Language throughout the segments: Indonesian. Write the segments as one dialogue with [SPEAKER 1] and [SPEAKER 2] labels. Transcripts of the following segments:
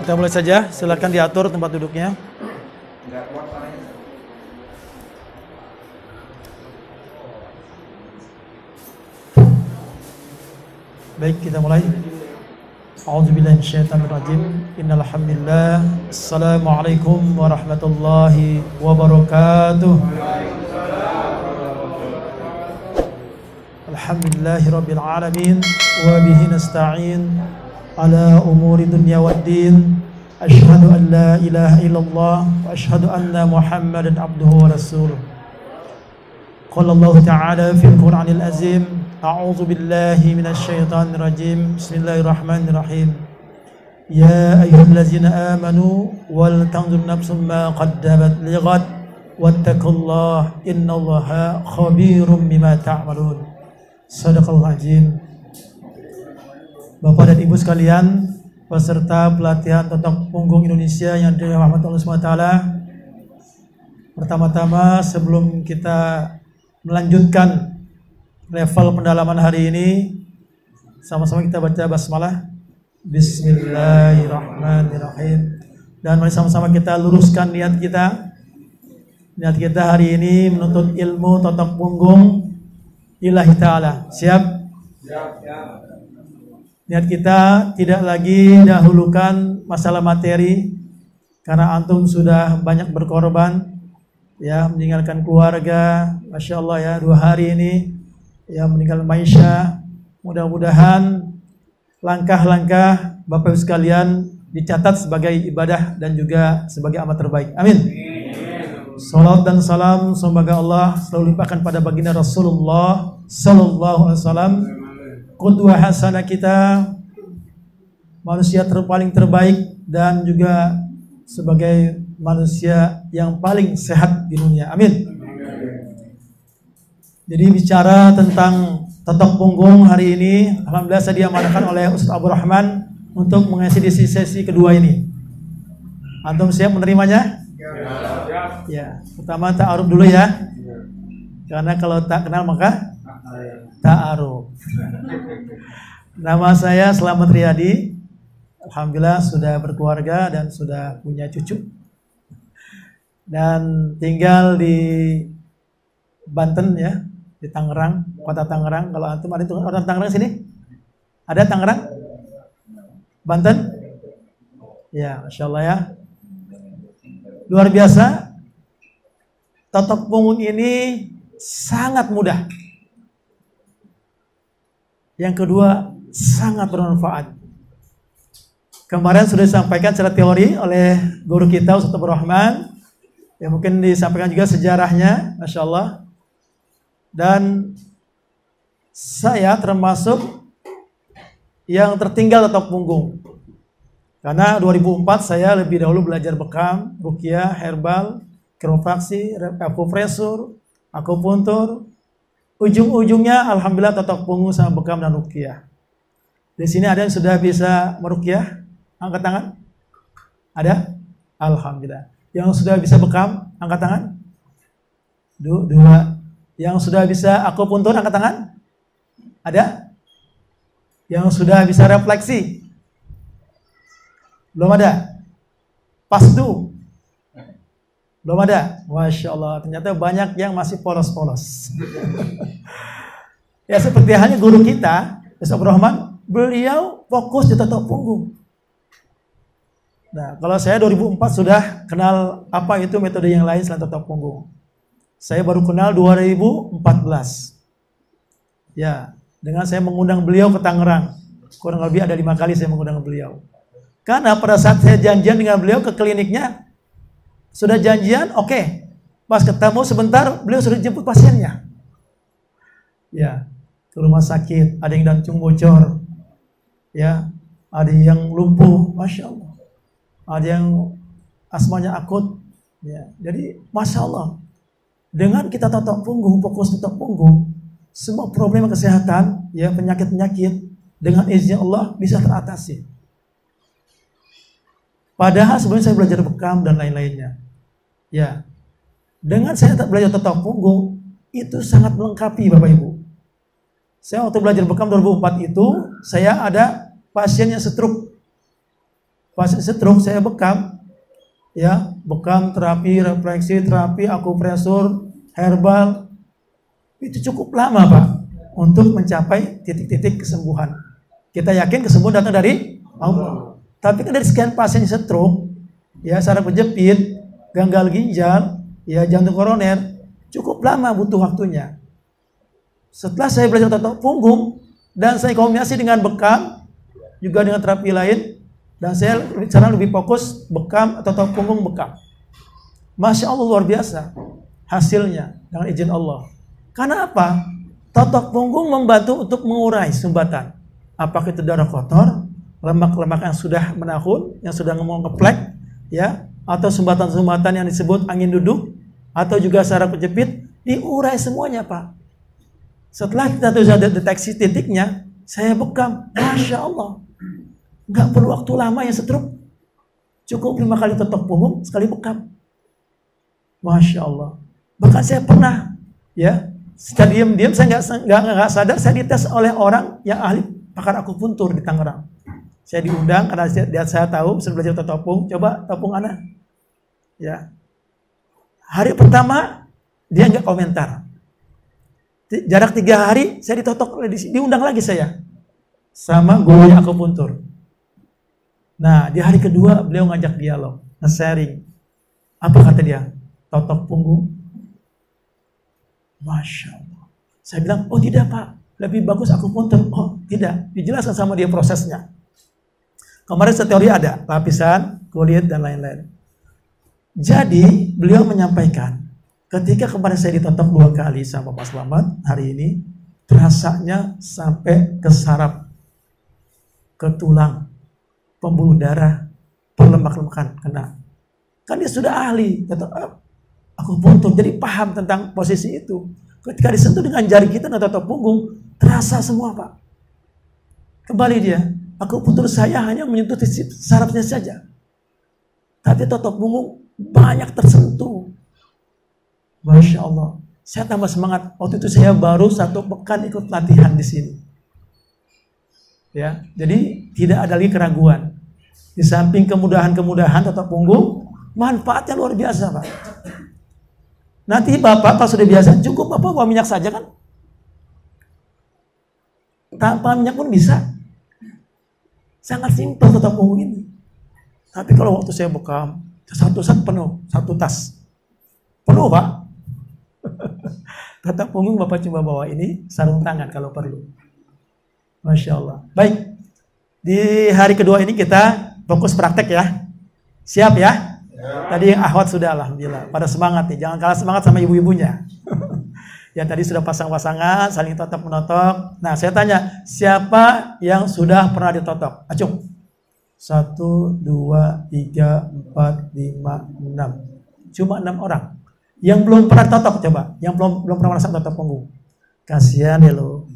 [SPEAKER 1] Kita mulai saja, silakan diatur tempat duduknya. Baik, kita mulai. A'udzubillahi minasyaitonirrajim. Innal hamdalillah. Assalamualaikum warahmatullahi wabarakatuh. Alhamdulillahirabbil alamin wa bihi nasta'in ala umuri dunya waddin. Asyhadu an la ilaha illallah wa asyhadu anna Muhammadan abduhu wa rasuluh. Qala Allah ta'ala fil Qur'anil azim. A'udzu billahi minasy syaithanir rajim. Bismillahirrahmanirrahim. Ya ayyuhallazina amanu wal tanzur nafsum ma qaddamat lighad wattaqullaha innallaha khabirum bima ta'malun. Shadaqallahul azim. Bapak dan Ibu sekalian, peserta pelatihan totok punggung Indonesia yang dirahmati Allah SWT. Pertama-tama sebelum kita melanjutkan level pendalaman hari ini, sama-sama kita baca basmalah. Bismillahirrahmanirrahim. Dan mari sama-sama kita luruskan niat kita. Niat kita hari ini menuntut ilmu totok punggung Ilahi Ta'ala. Siap? Siap. Niat kita tidak lagi dahulukan masalah materi, karena antum sudah banyak berkorban, ya, meninggalkan keluarga, Masya Allah ya, 2 hari ini, ya, meninggal maisha. Mudah-mudahan langkah-langkah Bapak Ibu sekalian dicatat sebagai ibadah dan juga sebagai amal terbaik. Amin. Salat dan salam semoga Allah selalu limpahkan pada baginda Rasulullah sallallahu alaihi wasallam, qudwah hasanah kita, manusia paling terbaik dan juga sebagai manusia yang paling sehat di dunia. Amin. Jadi bicara tentang totok punggung hari ini, alhamdulillah saya diamanahkan oleh Ustaz Abdul Rahman untuk mengisi di sesi kedua ini. Antum siap menerimanya? Ya, pertama ta'aruf dulu ya. Karena kalau tak kenal maka ta'aruf. Nama saya Slamet Riyadi. Alhamdulillah sudah berkeluarga dan sudah punya cucu. Dan tinggal di Banten ya, di Tangerang, kota Tangerang. Kalau antum ada orang Tangerang sini? Ada Tangerang? Banten? Ya, Masya Allah ya. Luar biasa. Totok punggung ini sangat mudah. Yang kedua, sangat bermanfaat. Kemarin sudah disampaikan secara teori oleh guru kita Ustaz Abdul Rahman. Ya, mungkin disampaikan juga sejarahnya, Masya Allah. Dan saya termasuk yang tertinggal totok punggung. Karena 2004 saya lebih dahulu belajar bekam, ruqyah, herbal, kiropraksi, akupresur, akupuntur. Ujung-ujungnya alhamdulillah totok punggung sama bekam dan ruqyah. Di sini ada yang sudah bisa meruqyah? Angkat tangan. Ada? Alhamdulillah. Yang sudah bisa bekam, angkat tangan. 2. Yang sudah bisa akupuntur, angkat tangan. Ada? Yang sudah bisa refleksi? Belum ada? Pasdu? Belum ada? Masya Allah, ternyata banyak yang masih polos-polos. Ya, seperti halnya guru kita, Ustaz Abdul Rahman, beliau fokus di totok punggung. Nah, kalau saya 2004 sudah kenal apa itu metode yang lain selain totok punggung. Saya baru kenal 2014. Ya, dengan saya mengundang beliau ke Tangerang. Kurang lebih ada 5 kali saya mengundang beliau. Karena pada saat saya janjian dengan beliau ke kliniknya, sudah janjian, oke. Pas ketemu sebentar, beliau sudah jemput pasiennya. Ya, ke rumah sakit, ada yang jantung bocor. Ya, ada yang lumpuh, Masya Allah. Ada yang asmanya akut. Ya, jadi Masya Allah. Dengan kita totok punggung, fokus totok punggung, semua problem kesehatan, ya, penyakit-penyakit, dengan izin Allah bisa teratasi. Padahal sebelumnya saya belajar bekam dan lain-lainnya. Ya, dengan saya belajar totok punggung, itu sangat melengkapi Bapak Ibu. Saya waktu belajar bekam 2004 itu, saya ada pasien yang stroke. Pasien stroke saya bekam, ya, bekam terapi, refleksi, terapi, akupresur, herbal, itu cukup lama Pak untuk mencapai titik-titik kesembuhan. Kita yakin kesembuhan datang dari Allah. Tapi kan dari sekian pasien stroke, ya, saraf kejepit, gagal ginjal, ya, jantung koroner, cukup lama butuh waktunya. Setelah saya belajar totok punggung dan saya kombinasi dengan bekam, juga dengan terapi lain, dan saya sekarang lebih fokus bekam atau totok punggung bekam. Masya Allah, luar biasa hasilnya dengan izin Allah. Karena apa? Totok punggung membantu untuk mengurai sumbatan. Apakah itu darah kotor, lemak-lemak yang sudah menahun, yang sudah ngomong keplek, ya, atau sumbatan-sumbatan yang disebut angin duduk, atau juga saraf kejepit, diurai semuanya Pak. Setelah kita sudah deteksi titiknya, saya bekam, Masya Allah, nggak perlu waktu lama yang stroke, cukup 5 kali totok punggung, sekali bekam. Masya Allah. Bahkan saya pernah, ya, secara diam-diam saya nggak sadar, saya dites oleh orang yang ahli pakar akupuntur di Tangerang. Saya diundang karena saya tahu bisa belajar topung, coba topung ana. Ya. Hari pertama dia nggak komentar. Jarak 3 hari saya diundang lagi saya sama guru akupuntur. Nah, di hari kedua beliau ngajak dialog, nge-sharing. Apa kata dia? Totok punggung. Masya Allah. Saya bilang, oh tidak Pak, lebih bagus akupuntur. Oh tidak, dijelaskan sama dia prosesnya. Kemarin teori ada, lapisan, kulit, dan lain-lain. Jadi, beliau menyampaikan, ketika kemarin saya ditotok 2 kali sama Pak Slamet, hari ini, rasanya sampai ke saraf, ke tulang, pembuluh darah, perlemak-lemakan, kena. Kan dia sudah ahli, akupuntur, jadi paham tentang posisi itu. Ketika disentuh dengan jari kita dan totok punggung, terasa semua Pak. Kembali dia, akupuntur saya hanya menyentuh sarafnya saja. Tapi totok punggung banyak tersentuh. Masya Allah. Saya tambah semangat. Waktu itu saya baru 1 pekan ikut latihan di sini. Ya, jadi tidak ada lagi keraguan. Di samping kemudahan-kemudahan totok punggung, manfaatnya luar biasa Pak. Nanti Bapak kalau sudah biasa, cukup Bapak bawa minyak saja kan? Tanpa minyak pun bisa. Sangat simpel totok punggung ini. Tapi kalau waktu saya bekam, satu set penuh, 1 tas. Penuh Pak. Totok punggung Bapak coba bawa ini, sarung tangan kalau perlu. Masya Allah. Baik. Di hari kedua ini kita fokus praktek ya. Siap ya? Tadi yang akhwat sudah, alhamdulillah. Pada semangat nih, jangan kalah semangat sama ibu-ibunya. Yang tadi sudah pasang-pasangan, saling totok-menotok. Nah, saya tanya, siapa yang sudah pernah ditotok? Acung. 1, 2, 3, 4, 5, 6. Cuma 6 orang. Yang belum pernah totok coba. Yang belum pernah merasakan totok punggung. Kasihan ya lo.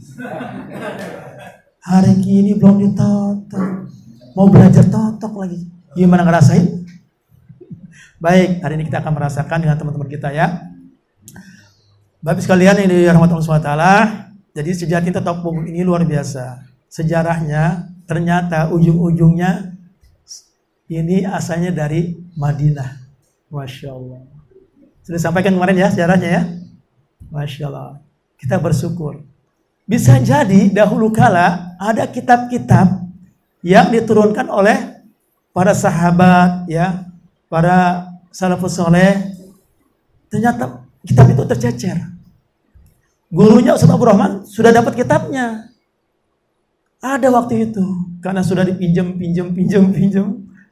[SPEAKER 1] Hari ini belum ditotok. Mau belajar totok lagi. Gimana ngerasain? Baik, hari ini kita akan merasakan dengan teman-teman kita ya. Bapak sekalian yang dirahmati Allah SWT, jadi sejati totok punggung ini luar biasa. Sejarahnya ternyata ujung-ujungnya ini asalnya dari Madinah. Masya Allah. Sudah sampaikan kemarin ya sejarahnya ya. Masya Allah. Kita bersyukur. Bisa jadi dahulu kala ada kitab-kitab yang diturunkan oleh para sahabat ya, para salafus soleh. Ternyata kitab itu tercecer. Gurunya Ustaz Abdul Rahman sudah dapat kitabnya. Ada waktu itu karena sudah dipinjam,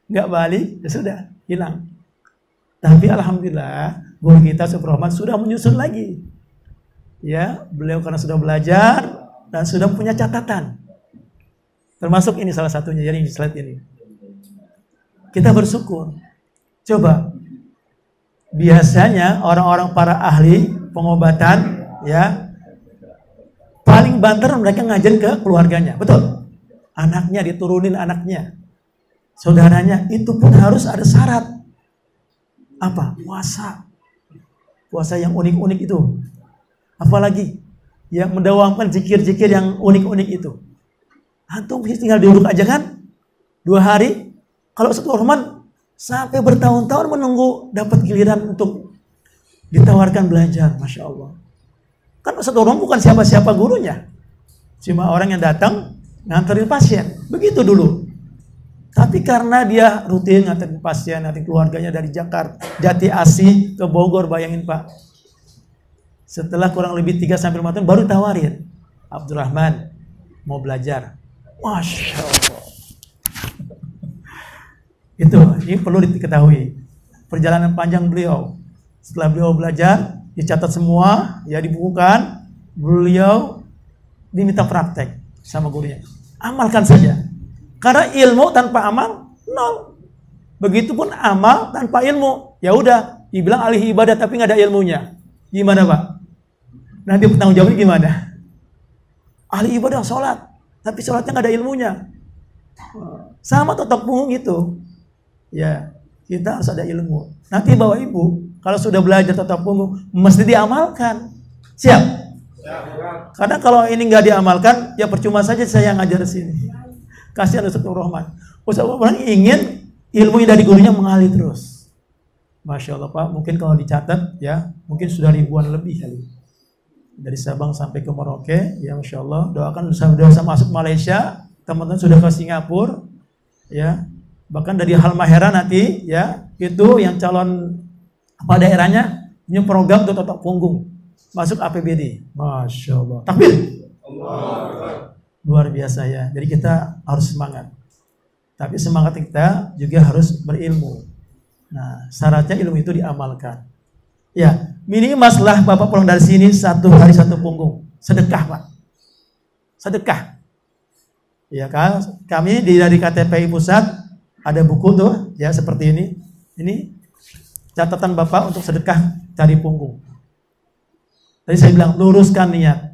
[SPEAKER 1] nggak balik, ya sudah hilang. Tapi alhamdulillah guru kita Ustaz Abdul Rahman sudah menyusun lagi. Ya, beliau karena sudah belajar dan sudah punya catatan. Termasuk ini salah satunya, jadi slide ini. Kita bersyukur. Coba, biasanya orang-orang para ahli pengobatan, ya, paling banter mereka ngajar ke keluarganya, betul? Anaknya diturunin anaknya, saudaranya, itu pun harus ada syarat. Apa? Puasa yang unik-unik itu. Apalagi yang mendawamkan zikir-zikir yang unik-unik itu. Antum tinggal duduk aja kan, 2 hari, Kalau Ustaz Rahman sampai bertahun-tahun menunggu dapat giliran untuk ditawarkan belajar, Masya Allah. Kan Ustaz Rahman bukan siapa-siapa gurunya, cuma orang yang datang nganterin pasien, begitu dulu. Tapi karena dia rutin nganterin pasien, nganterin keluarganya dari Jakarta, Jati Asih ke Bogor, bayangin Pak. Setelah kurang lebih 3-5 tahun baru tawarin, Abdurrahman mau belajar. Masya Allah. Ini perlu diketahui. Perjalanan panjang beliau. Setelah beliau belajar, dicatat semua, ya dibukukan. Beliau diminta praktek sama gurunya. Amalkan saja. Karena ilmu tanpa amal, nol. Begitupun amal tanpa ilmu. Ya udah, dibilang ahli ibadah tapi nggak ada ilmunya. Gimana Pak? Nanti bertanggung jawabnya gimana? Ahli ibadah sholat, tapi sholatnya nggak ada ilmunya. Sama totok punggung itu. Ya, kita harus ada ilmu. Nanti Bapak Ibu, kalau sudah belajar totok punggung, mesti diamalkan. Siap? Karena kalau ini nggak diamalkan, ya percuma saja saya ngajar sini. Kasihan Ustaz Rahman. Ustaz Rahman ingin ilmunya dari gurunya mengalir terus. Masya Allah Pak, mungkin kalau dicatat ya, mungkin sudah ribuan lebih kali. Dari Sabang sampai ke Merauke, ya Masya Allah. Doakan sudah masuk Malaysia, teman-teman sudah ke Singapura, ya. Bahkan dari Halmahera nanti, ya, itu yang calon apa daerahnya, ini program untuk totok punggung. Masuk APBD. Masya Allah. Takbir. Luar biasa ya. Jadi kita harus semangat. Tapi semangat kita juga harus berilmu. Nah, syaratnya ilmu itu diamalkan. Ya, minimal setelah Bapak pulang dari sini 1 hari 1 punggung. Sedekah Pak. Sedekah. Ya kan? Kami dari KTPI Pusat ada buku tuh, ya seperti ini. Ini catatan Bapak untuk sedekah cari punggung. Tadi saya bilang luruskan niat.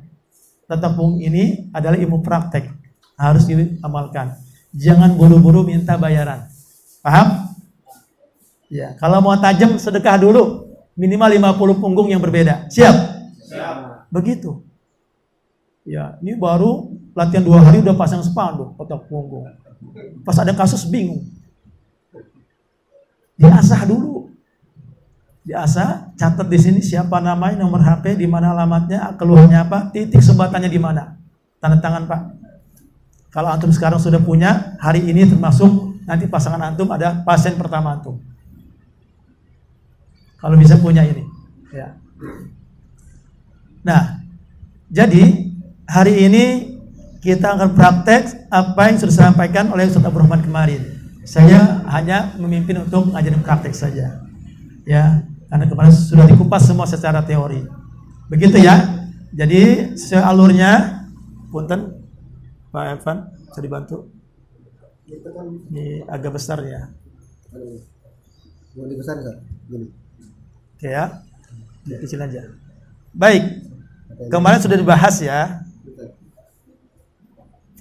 [SPEAKER 1] Totok punggung ini adalah ilmu praktek, harus diamalkan. Jangan buru-buru minta bayaran. Paham? Ya, kalau mau tajam sedekah dulu, minimal 50 punggung yang berbeda. Siap? Siap. Begitu. Ya, ini baru latihan 2 hari udah pasang spanduk totok punggung. Pas ada kasus bingung. Diasah dulu. Diasah, catat di sini siapa namanya, nomor HP, di mana alamatnya, keluarnya apa, titik sumbatannya di mana. Tanda tangan Pak. Kalau antum sekarang sudah punya, hari ini termasuk nanti pasangan antum ada pasien pertama antum. Kalau bisa punya ini, ya. Nah, jadi hari ini kita akan praktek apa yang sudah disampaikan oleh Ustaz Abdurrahman kemarin. Saya hanya memimpin untuk ngajarin praktek saja, ya, karena kemarin sudah dikupas semua secara teori. Begitu ya. Jadi sesuai alurnya, punten Pak Evan, bisa dibantu? Ini agak besar ya.
[SPEAKER 2] Boleh besar nggak?
[SPEAKER 1] Oke ya, kecil aja. Baik, kemarin sudah dibahas ya.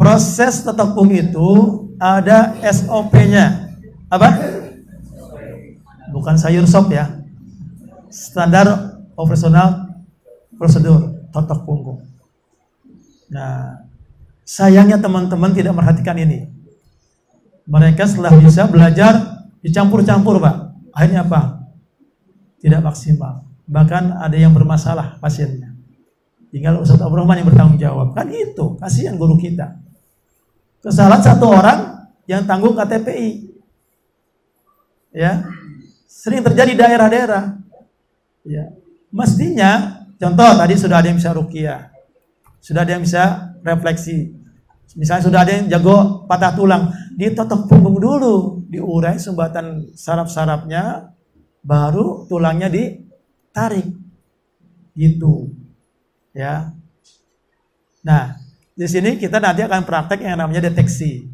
[SPEAKER 1] Proses totok punggung itu ada SOP-nya. Apa? Bukan sayur sop ya. Standar operasional prosedur totok punggung. Nah, sayangnya teman-teman tidak merhatikan ini. Mereka setelah bisa belajar dicampur-campur Pak. Akhirnya apa? Tidak maksimal. Bahkan ada yang bermasalah pasiennya. Tinggal Ustaz Abdurrahman yang bertanggung jawab. Kan itu, kasihan guru kita. Kesalahan satu orang yang tanggung KTPI. Ya. Sering terjadi di daerah-daerah. Ya. Mestinya, contoh tadi sudah ada yang bisa ruqyah. Sudah ada yang bisa refleksi. Misalnya sudah ada yang jago patah tulang, ditotok punggung dulu, diurai sumbatan saraf-sarafnya, baru tulangnya ditarik. Gitu. Ya. Nah, di sini kita nanti akan praktek yang namanya deteksi.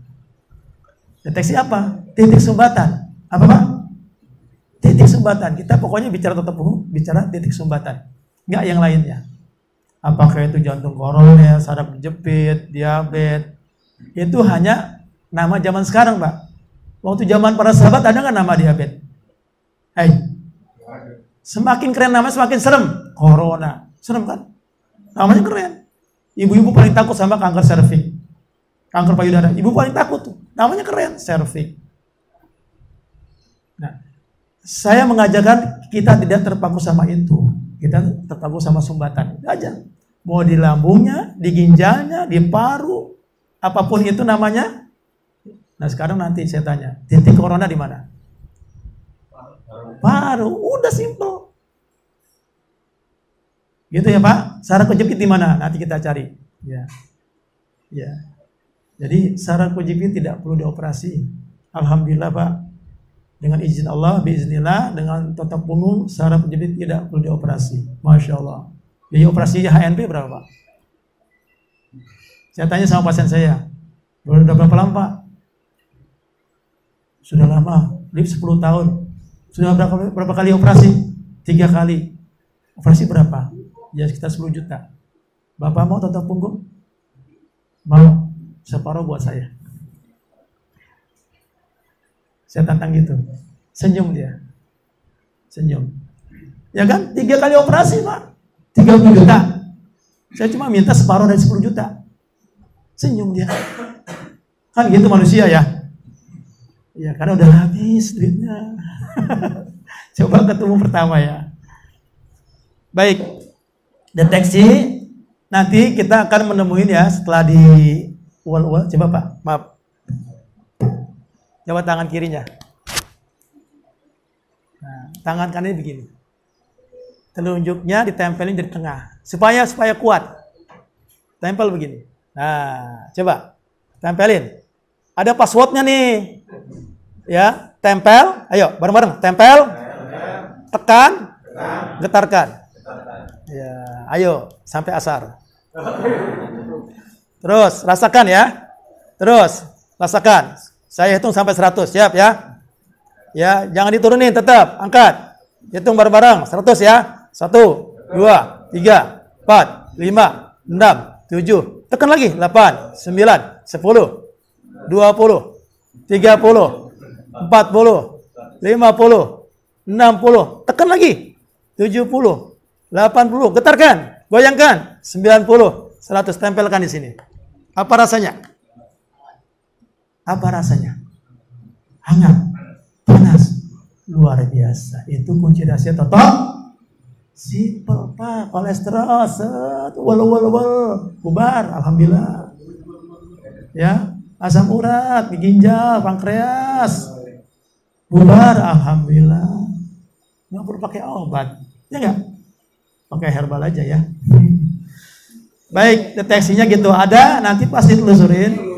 [SPEAKER 1] Deteksi apa? Titik sumbatan. Apa Pak? Titik sumbatan. Kita pokoknya bicara totok punggung, bicara titik sumbatan. Enggak yang lainnya. Apakah itu jantung koroner, saraf jepit, diabetes. Itu hanya nama zaman sekarang Pak. Waktu zaman para sahabat ada nggak nama diabetes? Hai. Semakin keren namanya semakin serem. Corona. Serem kan? Namanya keren. Ibu-ibu paling takut sama kanker serviks, kanker payudara. Ibu paling takut tuh. Namanya keren, serviks. saya mengajarkan kita tidak terpaku sama itu. Kita terpaku sama sumbatan. Itu aja. Mau di lambungnya, di ginjalnya, di paru, apapun itu namanya. Nah sekarang nanti saya tanya, titik corona di mana? Paru. Udah simple. Gitu ya Pak. Saraf kejepit di mana? Nanti kita cari. Ya. Ya. Jadi saraf kejepit tidak perlu dioperasi. Alhamdulillah Pak. Dengan izin Allah, biiznillah, dengan totok punggung, saraf kejepit tidak perlu dioperasi. Masya Allah. Biaya operasi HNP berapa Pak? Saya tanya sama pasien saya. Udah berapa lama Pak? Sudah lama. 10 tahun. Sudah berapa kali operasi? 3 kali. Operasi berapa? Ya sekitar 10 juta. Bapak mau totok punggung? Mau. Separuh buat saya. Saya tantang gitu. Senyum dia. Senyum. Ya kan? 3 kali operasi Pak. 30 juta. Saya cuma minta separuh dari 10 juta. Senyum dia. Kan gitu manusia ya. Ya karena udah habis duitnya. Coba ketemu pertama ya. Baik. Deteksi. Nanti kita akan menemuin ya setelah di ual-ual. Coba Pak. Maaf. Coba tangan kirinya. Nah, tangan kanannya begini. Telunjuknya ditempelin di tengah. Supaya kuat. Tempel begini. Nah, coba. Tempelin. Ada passwordnya nih. Ya, tempel. Ayo, bareng-bareng. Tempel. Tekan. Getarkan. Ya, ayo. Sampai asar. Terus, rasakan ya. Terus, rasakan. Saya hitung sampai 100, siap ya? Ya, jangan diturunin, tetap angkat. Hitung bareng-bareng, 100 ya. 1, 2, 3, 4, 5, 6, 7. Tekan lagi, 8, 9, 10, 20, 30, 40, 50, 60. Tekan lagi, 70, 80. Getarkan, goyangkan, 90, 100. Tempelkan di sini. Apa rasanya? Apa rasanya? Hangat, panas, luar biasa. Itu kunci rahasia total. Simple Pak, kolesterol, bubar, alhamdulillah. Ya, asam urat, di ginjal, pankreas, bubar, alhamdulillah. Nggak perlu pakai obat, ya nggak? Pakai herbal aja ya. Baik, deteksinya gitu ada, nanti pasti telusurin.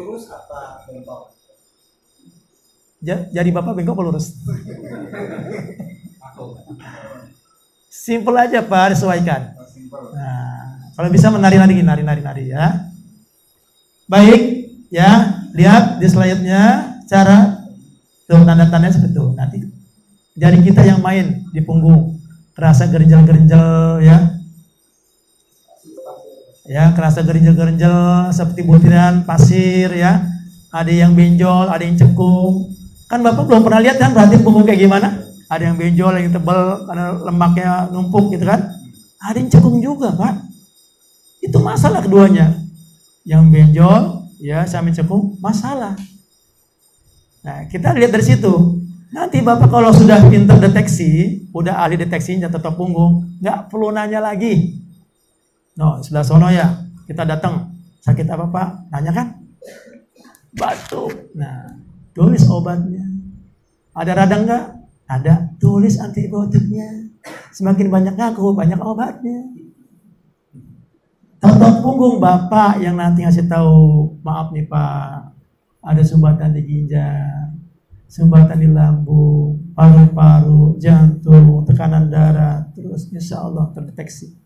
[SPEAKER 1] Jadi Bapak bengkok apa lurus? Simple aja Pak, sesuaikan. Nah, kalau bisa menari-nari ya. Baik, ya, lihat di slide-nya cara tuh tanda-tandanya seperti itu. Nanti jari kita yang main di punggung, kerasa gerinjal-gerinjal ya. Ya, kerasa gerinjal-gerinjal seperti butiran pasir ya. Ada yang benjol, ada yang cekung. Kan Bapak belum pernah lihat kan berarti punggung kayak gimana? Ada yang benjol, yang tebal, karena lemaknya numpuk gitu kan. Ada yang cekung juga Pak. Itu masalah keduanya. Yang benjol, ya sama cekung, masalah. Nah kita lihat dari situ. Nanti Bapak kalau sudah pintar deteksi, udah ahli deteksinya tetap punggung, nggak perlu nanya lagi. No, sebelah sono ya, kita datang. Sakit apa Pak? Nanya kan? Batuk. Nah. Tulis obatnya. Ada radang nggak? Ada. Tulis antibiotiknya. Semakin banyak ngaku, banyak obatnya. Totok punggung Bapak yang nanti ngasih tahu, maaf nih Pak, ada sumbatan di ginjal, sumbatan di lambung, paru-paru, jantung, tekanan darah, terus insya Allah terdeteksi.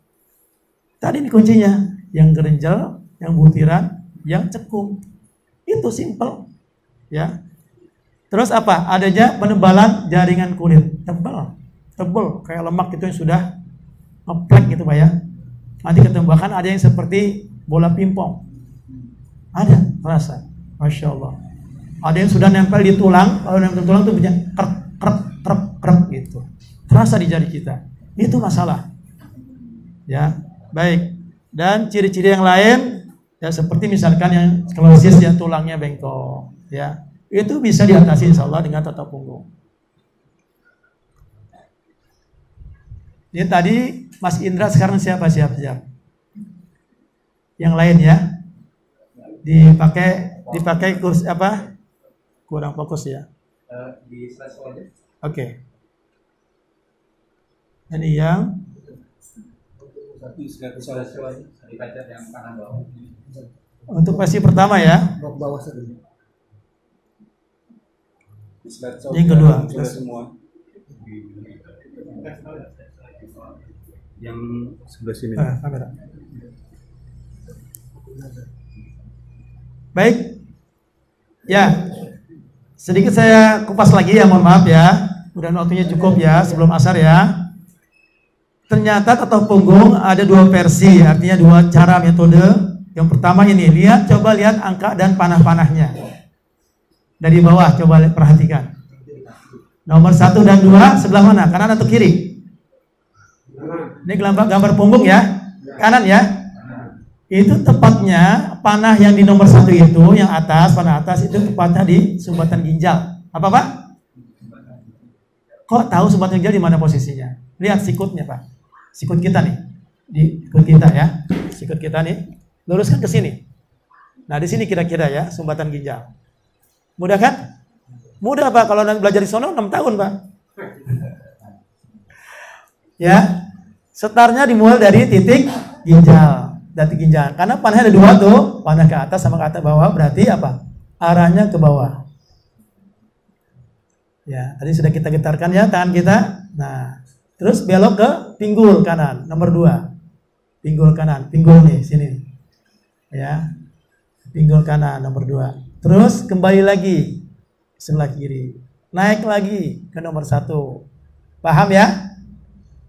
[SPEAKER 1] Tadi ini kuncinya, yang gerinjal, yang butiran, yang cekung. Itu simple, ya. Terus apa? Adanya penebalan jaringan kulit. Tebal, kayak lemak itu yang sudah ngeplek gitu Pak ya. Nanti ketemu bahkan ada yang seperti bola pingpong. Ada, terasa. Masya Allah. Ada yang sudah nempel di tulang, kalau nempel di tulang itu punya krep gitu. Terasa di jari kita. Itu masalah. Ya, baik. Dan ciri-ciri yang lain, ya seperti misalkan yang sklerosis ya tulangnya bengkok, ya. Itu bisa diatasi insya Allah dengan totok punggung. Ini tadi Mas Indra, sekarang siapa? Siap. Yang lain ya. Dipakai kurs apa? Kurang fokus ya.
[SPEAKER 3] Di slide aja.
[SPEAKER 1] Oke. Ini yang
[SPEAKER 3] Dipencet yang kanan bawah.
[SPEAKER 1] untuk versi pertama ya.
[SPEAKER 2] Blok bawah satu.
[SPEAKER 1] Yang kedua.
[SPEAKER 3] Semua. Yang sebelah sini.
[SPEAKER 1] Kamera. Baik. Ya. Sedikit saya kupas lagi ya, mohon maaf ya. Udah waktunya cukup ya sebelum asar ya. Ternyata tato punggung ada dua versi, artinya dua cara metode. Yang pertama ini, coba lihat angka dan panah-panahnya. Dari bawah coba perhatikan. Nomor 1 dan 2 sebelah mana? Kanan atau kiri? Ini gambar punggung ya. Kanan ya. Itu tepatnya panah yang di nomor 1 itu, yang atas, panah atas itu tepatnya di sumbatan ginjal. Apa Pak? Kok tahu sumbatan ginjal di mana posisinya? Lihat sikutnya Pak. Sikut kita nih. Di sikut kita ya. Sikut kita nih. Luruskan ke sini. Nah, di sini kira-kira ya sumbatan ginjal. Mudah kan? Mudah Pak, kalau nanti belajar di sono 6 tahun Pak. Ya. Setarnya dimulai dari titik ginjal. Karena panahnya ada dua tuh, panah ke atas sama ke atas bawah, berarti apa? Arahnya ke bawah. Ya, tadi sudah kita getarkan ya tangan kita. Nah, terus belok ke pinggul kanan, nomor 2. Pinggul kanan, pinggul nih, sini. Ya. Pinggul kanan, nomor 2. Terus kembali lagi sebelah kiri. Naik lagi ke nomor 1. Paham ya?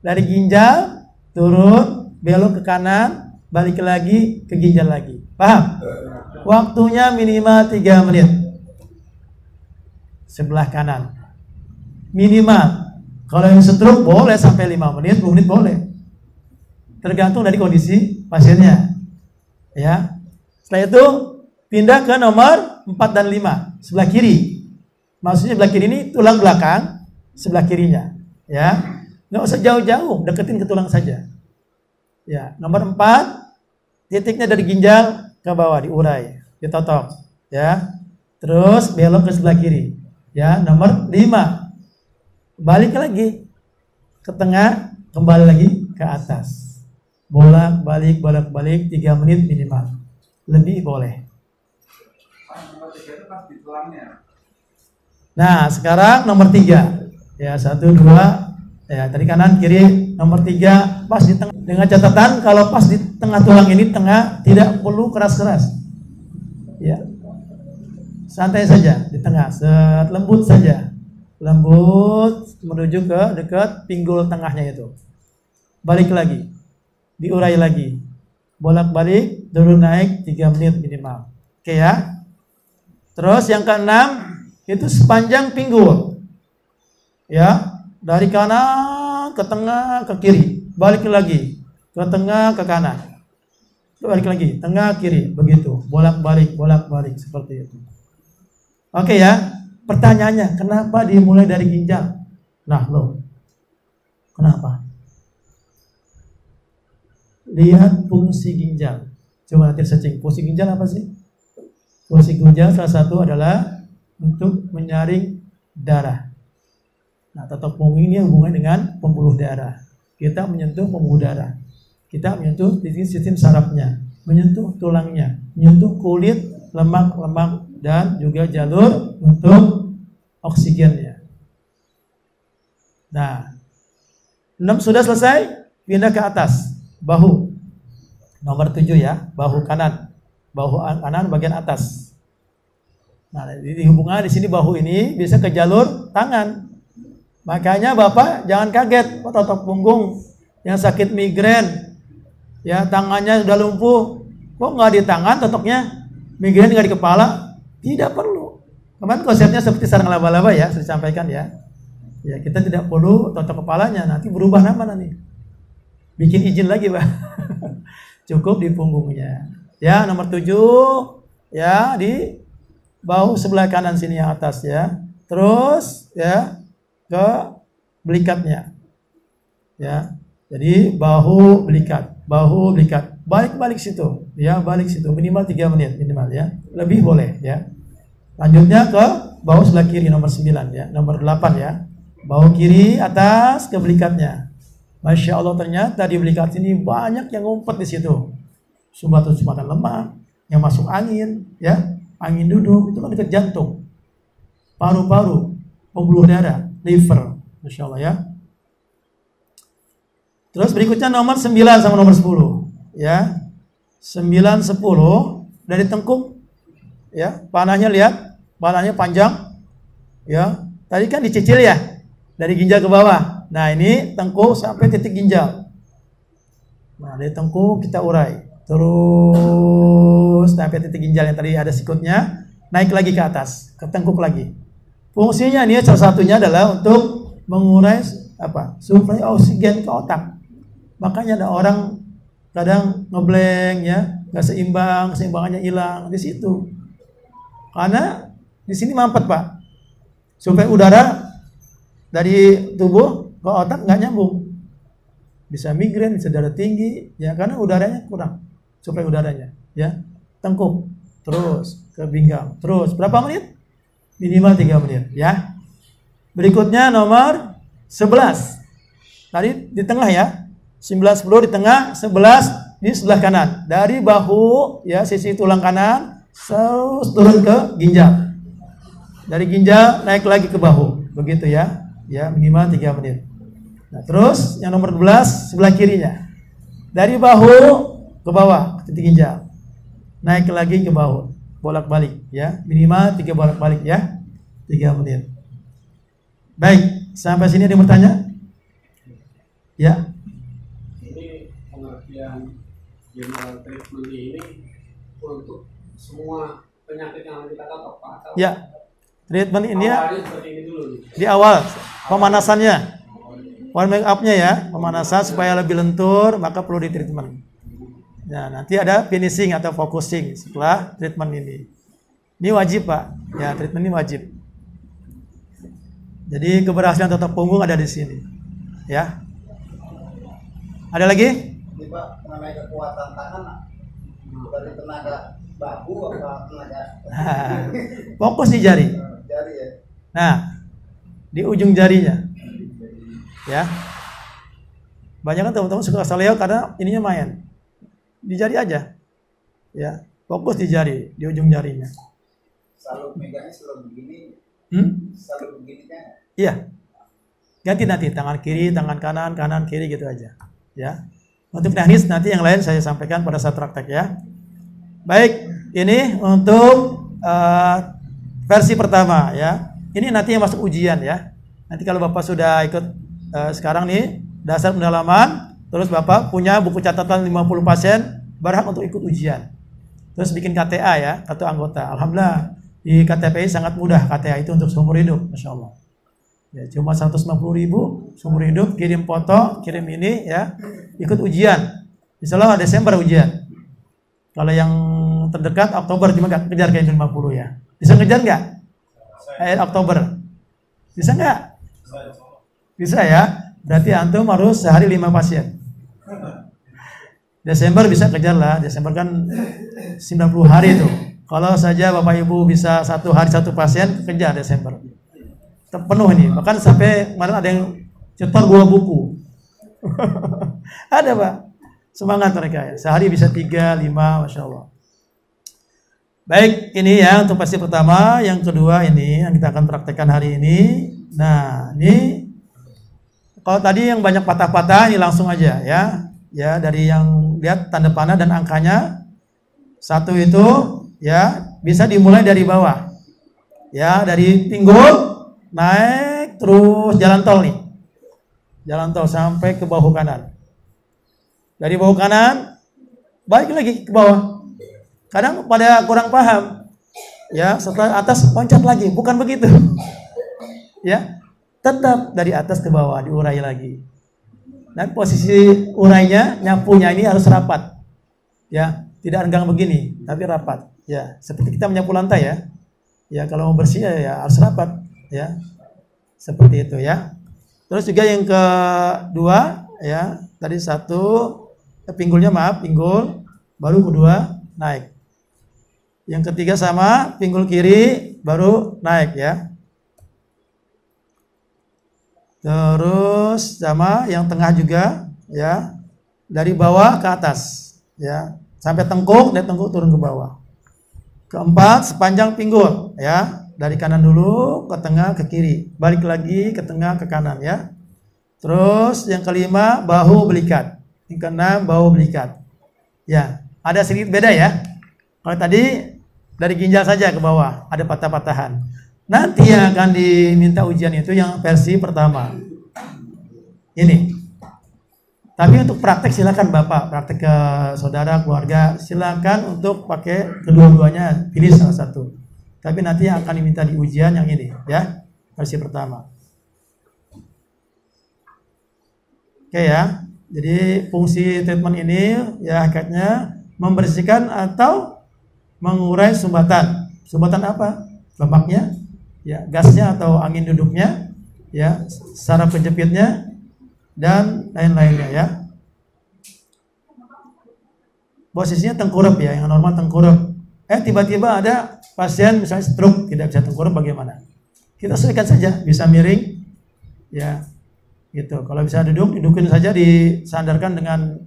[SPEAKER 1] Dari ginjal, turun, belok ke kanan, balik lagi ke ginjal lagi. Paham? Waktunya minimal 3 menit. Sebelah kanan. Minimal. Kalau yang stroke boleh sampai 5 menit, 10 menit boleh. Tergantung dari kondisi pasiennya. Ya. Setelah itu pindah ke nomor 4 dan 5, sebelah kiri. Maksudnya sebelah kiri ini tulang belakang, sebelah kirinya. Ya. Nggak usah jauh-jauh, deketin ke tulang saja. Ya, nomor 4, titiknya dari ginjal ke bawah, diurai, ditotok. Ya. Terus belok ke sebelah kiri. Ya, nomor 5. Balik lagi ke tengah, kembali lagi ke atas. Bolak-balik 3 menit minimal. Lebih boleh. Nah, sekarang nomor 3. Ya, 1, 2. Ya, tadi kanan, kiri. Nomor 3, pas di tengah. Dengan catatan, kalau pas di tengah tulang ini, tengah, tidak perlu keras-keras. Ya. Santai saja di tengah, lembut saja. Lembut menuju ke dekat pinggul tengahnya itu. Balik lagi. Diurai lagi. Bolak-balik, turun naik 3 menit minimal. Oke ya. Terus yang ke-6 itu sepanjang pinggul. Ya, dari kanan ke tengah ke kiri. Balik lagi ke tengah ke kanan. Balik lagi, tengah kiri, begitu. Bolak-balik seperti itu. Oke ya. Pertanyaannya, kenapa dimulai dari ginjal? Nah, kenapa? Lihat fungsi ginjal. Coba nanti searching. Fungsi ginjal apa sih? Fungsi ginjal salah satu adalah untuk menyaring darah. Nah, tato punggung ini hubungannya dengan pembuluh darah. Kita menyentuh pembuluh darah. Kita menyentuh sistem sarafnya, menyentuh tulangnya, menyentuh kulit, lemak-lemak, dan juga jalur untuk oksigennya. Nah, 6 sudah selesai, pindah ke atas, bahu. Nomor 7 ya, bahu kanan. Bahu kanan bagian atas. Nah, dihubungkan di sini bahu ini bisa ke jalur tangan. Makanya Bapak jangan kaget, tato punggung yang sakit migrain, ya tangannya sudah lumpuh, kok nggak di tangan totoknya, migrain nggak di kepala. Tidak perlu. Kemarin konsepnya seperti sarang laba-laba ya, saya sampaikan ya. Ya, kita tidak perlu totok kepalanya, nanti berubah nama nanti. Bikin izin lagi, Pak. Cukup di punggungnya. Ya, nomor 7 ya di bahu sebelah kanan sini yang atas ya. Terus ya ke belikatnya. Ya. Jadi bahu belikat, balik situ, ya balik situ minimal 3 menit minimal ya, lebih boleh ya. Lanjutnya ke bahu sebelah kiri nomor 9 ya, nomor 8 ya, bahu kiri atas ke belikatnya. Masya Allah ternyata di belikat ini banyak yang ngumpet di situ, sumbatan lemak yang masuk angin ya, angin duduk itu kan dekat jantung, paru-paru, pembuluh darah, liver, Masya Allah ya. Terus berikutnya nomor 9 sama nomor 10 ya. 9, 10 dari tengkuk ya, panahnya lihat, panahnya panjang ya. Tadi kan dicicil ya, dari ginjal ke bawah. Nah ini tengkuk sampai titik ginjal. Nah dari tengkuk kita urai terus sampai titik ginjal yang tadi ada sikutnya, naik lagi ke atas, ke tengkuk lagi. Fungsinya ini salah satunya adalah untuk mengurai suplai oksigen ke otak. Makanya ada orang kadang ngeblank ya, nggak seimbang, keseimbangannya hilang di situ. Karena di sini mampet Pak, supaya udara dari tubuh ke otak nggak nyambung, bisa migrain, bisa darah tinggi, ya karena udaranya kurang, supaya udaranya, ya tengkuk, terus ke pinggang, terus berapa menit? Minimal 3 menit, ya. Berikutnya nomor 11, tadi di tengah ya. 19, 10 di tengah, 11 di sebelah kanan. Dari bahu ya, sisi tulang kanan terus turun ke ginjal. Dari ginjal naik lagi ke bahu. Begitu ya. Ya, minimal 3 menit. Nah, terus yang nomor 12 sebelah kirinya. Dari bahu ke bawah ke titik ginjal. Naik lagi ke bahu. Bolak-balik ya. Minimal 3 bolak-balik ya. 3 menit. Baik, sampai sini ada yang bertanya? Ya.
[SPEAKER 4] Pengertian general treatment ini untuk semua penyakit yang kita tahu Pak?
[SPEAKER 1] Ya, treatment ini ya
[SPEAKER 4] ini dulu.
[SPEAKER 1] Di awal pemanasannya, warming up-nya ya, pemanasan supaya lebih lentur, maka perlu di treatment. Ya, nanti ada finishing atau focusing setelah treatment ini. Ini wajib Pak, ya treatment ini wajib. Jadi keberhasilan otot punggung ada di sini, ya. Ada lagi?
[SPEAKER 2] Ini Pak, mengenai kekuatan tangan dari tenaga bahu atau tenaga
[SPEAKER 1] Fokus di jari.
[SPEAKER 2] jari ya.
[SPEAKER 1] Nah, di ujung jarinya. Ya. Banyak kan teman-teman suka saleo karena ininya main. Di jari aja. Ya, fokus di jari, di ujung jarinya.
[SPEAKER 2] Selalu megangnya selalu begini. Selalu begininya.
[SPEAKER 1] Iya. Ganti nanti tangan kiri, tangan kanan, kanan kiri gitu aja. Ya. Untuk teknis nanti yang lain saya sampaikan pada saat praktek ya. Baik, ini untuk versi pertama ya. Ini nanti yang masuk ujian ya. Nanti kalau Bapak sudah ikut sekarang nih dasar pendalaman, terus Bapak punya buku catatan 50 pasien berhak untuk ikut ujian. Terus bikin KTA ya, kartu anggota. Alhamdulillah di KTPI sangat mudah KTA itu untuk seumur hidup, Masya Allah. Ya, cuma 150.000 seumur hidup, kirim foto, kirim ini ya, ikut ujian. Insyaallah Desember ujian. Kalau yang terdekat Oktober cuma gak kejar kayak 50 ya. Bisa ngejar nggak? Oktober. Bisa nggak? Bisa ya. Berarti antum harus sehari 5 pasien. Desember bisa kejar lah. Desember kan 90 hari itu. Kalau saja Bapak Ibu bisa 1 hari 1 pasien, kejar Desember. Penuh ini, bahkan sampai kemarin ada yang cetor 2 buku. Ada Pak, semangat mereka ya, sehari bisa 3, 5, Masya Allah. Baik, ini ya untuk versi pertama. Yang kedua ini yang kita akan praktekkan hari ini. Nah ini kalau tadi yang banyak patah-patah, ini langsung aja ya. Ya dari yang lihat tanda panah dan angkanya 1 itu ya bisa dimulai dari bawah. Ya dari pinggul naik terus jalan tol nih. Jalan tol sampai ke bahu kanan. Dari bahu kanan balik lagi ke bawah. Kadang pada kurang paham. Ya, setelah atas loncat lagi, bukan begitu. Ya. Tetap dari atas ke bawah diurai lagi. Dan posisi urainya, nyapunya ini harus rapat. Ya, tidak renggang begini, tapi rapat. Ya, seperti kita menyapu lantai ya. Ya, kalau mau bersih ya harus rapat. Ya, seperti itu ya. Terus juga yang kedua ya, Tadi pinggulnya pinggul, baru kedua naik. Yang ketiga sama, pinggul kiri baru naik ya. Terus sama yang tengah juga ya, dari bawah ke atas ya, sampai tengkuk, dari tengkuk turun ke bawah. Keempat, sepanjang pinggul ya, dari kanan dulu ke tengah ke kiri, balik lagi ke tengah ke kanan ya. Terus yang kelima, bahu belikat. Yang keenam, bahu belikat. Ya, ada sedikit beda ya. Kalau tadi dari ginjal saja ke bawah ada patah-patahan. Nanti yang akan diminta ujian itu yang versi pertama. Ini. Tapi untuk praktek silakan Bapak, praktek ke saudara, keluarga, silakan untuk pakai kedua-duanya, pilih salah satu. Tapi nanti yang akan diminta di ujian yang ini ya, versi pertama. Oke ya. Jadi fungsi treatment ini ya hakikatnya membersihkan atau mengurai sumbatan. Sumbatan apa? Lemaknya, ya, gasnya atau angin duduknya, ya, saraf kejepitnya dan lain-lainnya ya. Posisinya tengkurap ya, yang normal tengkurap. Tiba-tiba ada pasien misalnya stroke, tidak bisa tengkurap, bagaimana? Kita sesuaikan saja, bisa miring, ya, gitu. Kalau bisa duduk, dudukin saja, disandarkan dengan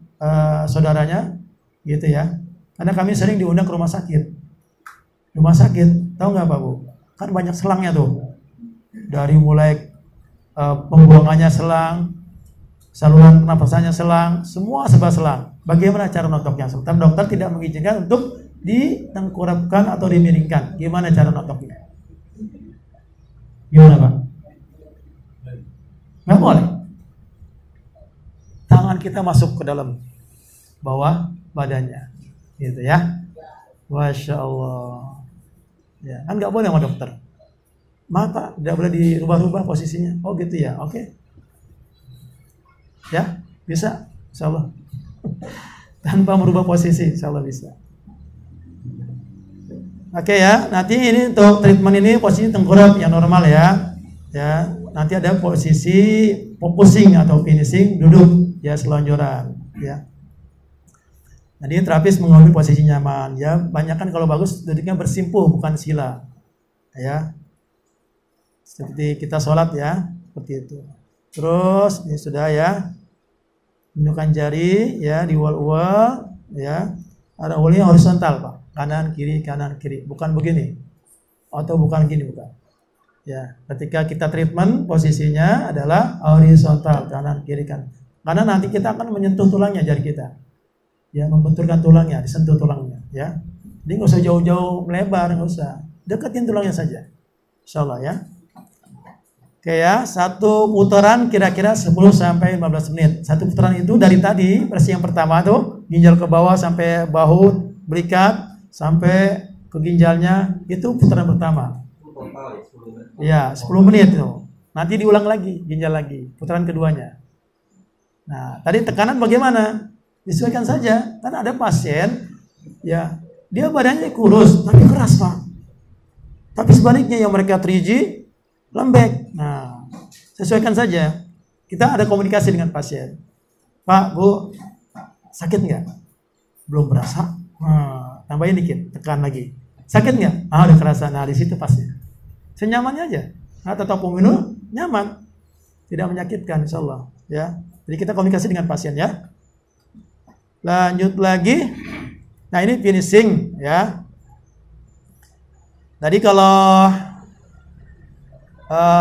[SPEAKER 1] saudaranya, gitu ya. Karena kami sering diundang ke rumah sakit. Rumah sakit, tahu nggak Pak Bu? Kan banyak selangnya tuh. Dari mulai pembuangannya selang, saluran pernapasannya selang, semua serba selang. Bagaimana cara notoknya? Sementara dokter tidak mengizinkan untuk ditengkurapkan atau dimiringkan. Gimana cara notoknya? Gimana Pak? Nggak boleh. Tangan kita masuk ke dalam bawah badannya, gitu ya. Masya Allah. Ya, kan nggak boleh sama dokter. Mata tidak boleh dirubah-rubah posisinya. Oh gitu ya, oke. Ya, bisa, insya Allah. Tanpa merubah posisi, insya Allah bisa. Oke ya, nanti ini untuk treatment ini posisi tengkurap yang normal ya. Ya, nanti ada posisi focusing atau finishing duduk ya, selonjoran ya. Jadi terapis mengambil posisi nyaman ya. Banyak kan kalau bagus duduknya bersimpuh bukan sila. Ya. Seperti kita sholat ya, seperti itu. Terus ini sudah ya. Menunjukkan jari ya, diwal-wal ya. Ada walnya horizontal, Pak. Kanan kiri, bukan begini. Atau bukan gini, bukan. Ya, ketika kita treatment posisinya adalah horizontal, kanan kiri kan. Karena nanti kita akan menyentuh tulangnya jari kita. Ya, membenturkan tulangnya, disentuh tulangnya ya. Jadi nggak usah jauh-jauh melebar, nggak usah. Deketin tulangnya saja. Insyaallah ya. Oke ya, satu putaran kira-kira 10 sampai 15 menit. Satu putaran itu dari tadi, versi yang pertama tuh, ginjal ke bawah sampai bahu, belikat sampai ke ginjalnya, itu putaran pertama. Ya, 10 menit tuh. Nanti diulang lagi, ginjal lagi, putaran keduanya. Nah, tadi tekanan bagaimana? Disesuaikan saja. Kan ada pasien, ya, dia badannya kurus, tapi keras Pak. Tapi sebaliknya yang mereka 3G, lembek. Nah, sesuaikan saja. Kita ada komunikasi dengan pasien. Pak, Bu, sakit nggak? Belum berasa. Nah, tambahin dikit, tekan lagi. Sakit nggak? Udah kerasa. Nah, di situ pasnya. Senyamannya aja. Nah, tetap minum nyaman, tidak menyakitkan, insya Allah. Ya, jadi kita komunikasi dengan pasien ya. Lanjut lagi. Nah, ini finishing ya. Tadi kalau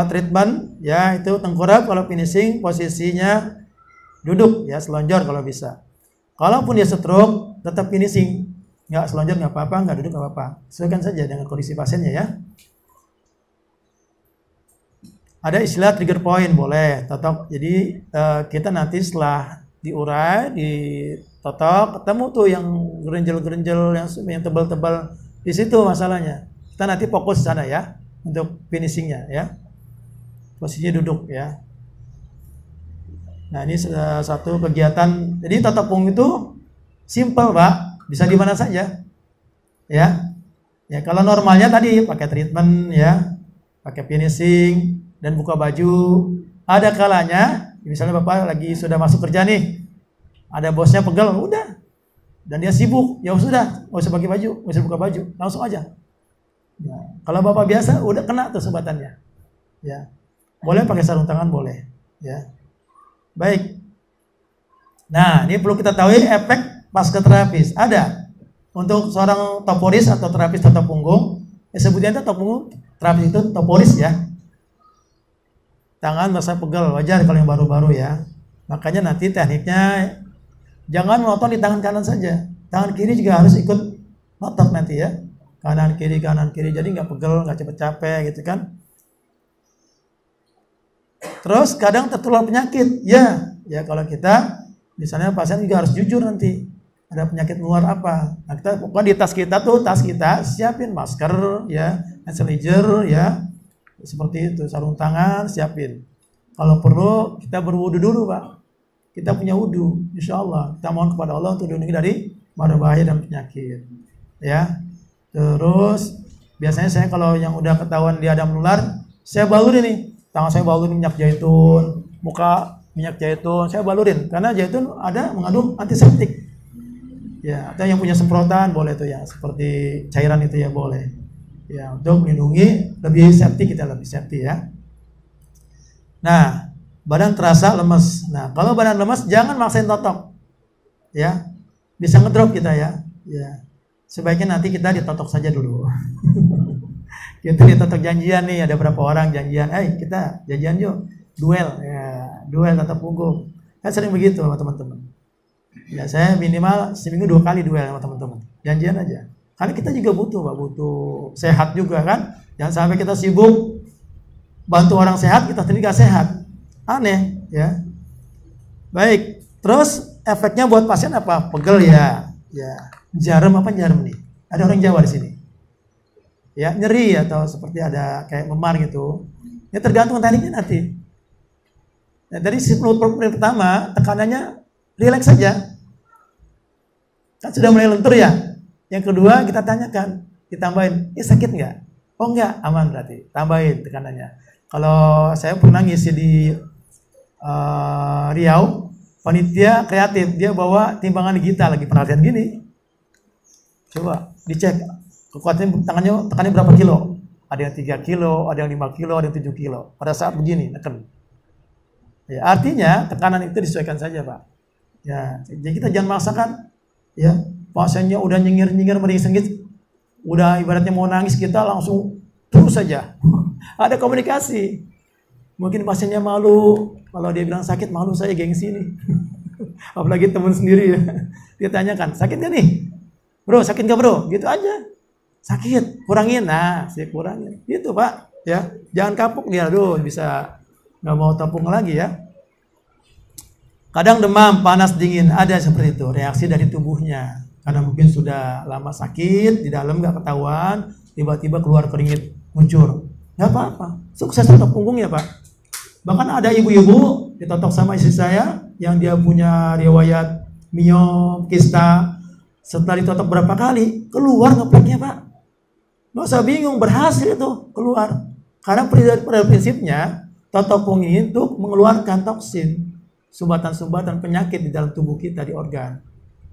[SPEAKER 1] treatment ya itu tengkurap, kalau finishing posisinya duduk ya, selonjor kalau bisa. Kalaupun dia stroke tetap finishing, nggak selonjor nggak apa-apa, nggak duduk nggak apa-apa. Sesuaikan saja dengan kondisi pasiennya ya. Ada istilah trigger point boleh totok. Jadi kita nanti setelah diurai, ditotok, ketemu tuh yang gerenjel-gerenjel yang tebal-tebal, di situ masalahnya. Kita nanti fokus sana ya untuk finishingnya ya. Posisinya duduk ya. Nah, ini satu kegiatan. Jadi totok punggung itu simple Pak, bisa di mana saja ya. Ya, kalau normalnya tadi pakai treatment ya, pakai finishing dan buka baju. Ada kalanya misalnya Bapak lagi sudah masuk kerja nih, Ada bosnya pegel, udah. Dan dia sibuk, ya sudah, nggak usah pakai baju, nggak usah buka baju, langsung aja. Ya. Kalau bapak biasa, udah kena tuh sebatannya. Ya, boleh pakai sarung tangan, boleh. Ya, baik. Nah, ini perlu kita tahu efek pasca terapis. Ada untuk seorang toporis atau terapis totok punggung. Sebutnya totok punggung, terapis itu toporis ya. Tangan merasa pegel, wajar kalau yang baru-baru ya. Makanya nanti tekniknya jangan monoton di tangan kanan saja. Tangan kiri juga harus ikut notok nanti ya. Kanan kiri, jadi nggak pegel, nggak capek-capek gitu kan. Terus kadang tertular penyakit, ya kalau kita misalnya pasien juga harus jujur nanti ada penyakit luar apa. Nah, kita pokoknya di tas kita siapin masker ya, hand sanitizer ya, seperti itu, sarung tangan siapin. Kalau perlu kita berwudu dulu Pak. Kita punya wudu, insya Allah. Kita mohon kepada Allah untuk dilindungi dari mara bahaya dan penyakit. Ya. Terus biasanya saya kalau yang udah ketahuan dia ada menular, saya balurin nih. Tangan saya balurin minyak zaitun, muka minyak zaitun, saya balurin karena zaitun ada mengandung antiseptik. Ya, atau yang punya semprotan boleh tuh ya, seperti cairan itu ya boleh. Ya, untuk melindungi lebih safety ya. Nah, badan terasa lemes. Nah, kalau badan lemes jangan maksain totok. Ya. Bisa ngedrop kita ya. Ya. Sebaiknya nanti kita ditotok saja dulu. Kita ditotok janjian nih, ada berapa orang janjian, kita janjian yuk, duel totok punggung. Kan sering begitu sama teman-teman. Ya, saya minimal seminggu 2 kali duel sama teman-teman. Janjian aja. Karena kita juga butuh sehat juga kan. Jangan sampai kita sibuk bantu orang sehat, kita sendiri gak sehat. Aneh ya. Baik, terus efeknya buat pasien apa? Pegel ya. Jarum nih? Ada orang Jawa di sini. Ya, nyeri atau seperti ada kayak memar gitu. Ya tergantung tekniknya nanti. Nah, dari 10 menit pertama tekanannya rileks saja. Kan sudah mulai lentur ya. Yang kedua kita tanyakan, ditambahin, sakit nggak? Oh enggak, aman berarti. Tambahin tekanannya. Kalau saya pernah ngisi di Riau, panitia kreatif, dia bawa timbangan digital lagi penelitian gini. Coba dicek kekuatan tekannya berapa kilo. Ada yang 3 kilo, ada yang 5 kilo, ada yang 7 kilo. Pada saat begini, neken. Ya, artinya tekanan itu disesuaikan saja Pak. Ya, jadi kita jangan maksakan. Ya, pasiennya udah nyengir-nyengir meringis-sengit, udah ibaratnya mau nangis, kita langsung terus saja. Ada komunikasi. Mungkin pasiennya malu, kalau dia bilang sakit, malu saya gengsi nih. Apalagi teman sendiri ya. Dia tanyakan, sakit gak nih? Bro, sakit gak bro? Gitu aja. Sakit, kurangin. Nah, saya kurangin. Gitu Pak. Ya, jangan kapok dia, bisa nggak mau tampung lagi ya. Kadang demam, panas, dingin, ada seperti itu. Reaksi dari tubuhnya. Karena mungkin sudah lama sakit, di dalam nggak ketahuan, tiba-tiba keluar keringet, muncul. Nggak apa-apa. Sukses totok punggung ya Pak. Bahkan ada ibu-ibu ditotok sama istri saya yang dia punya riwayat miom, kista. Setelah ditotok berapa kali, keluar ngepleknya Pak. Nggak usah bingung, berhasil itu keluar. Karena pada prinsipnya totok punggung itu mengeluarkan toksin, sumbatan-sumbatan penyakit di dalam tubuh kita, di organ.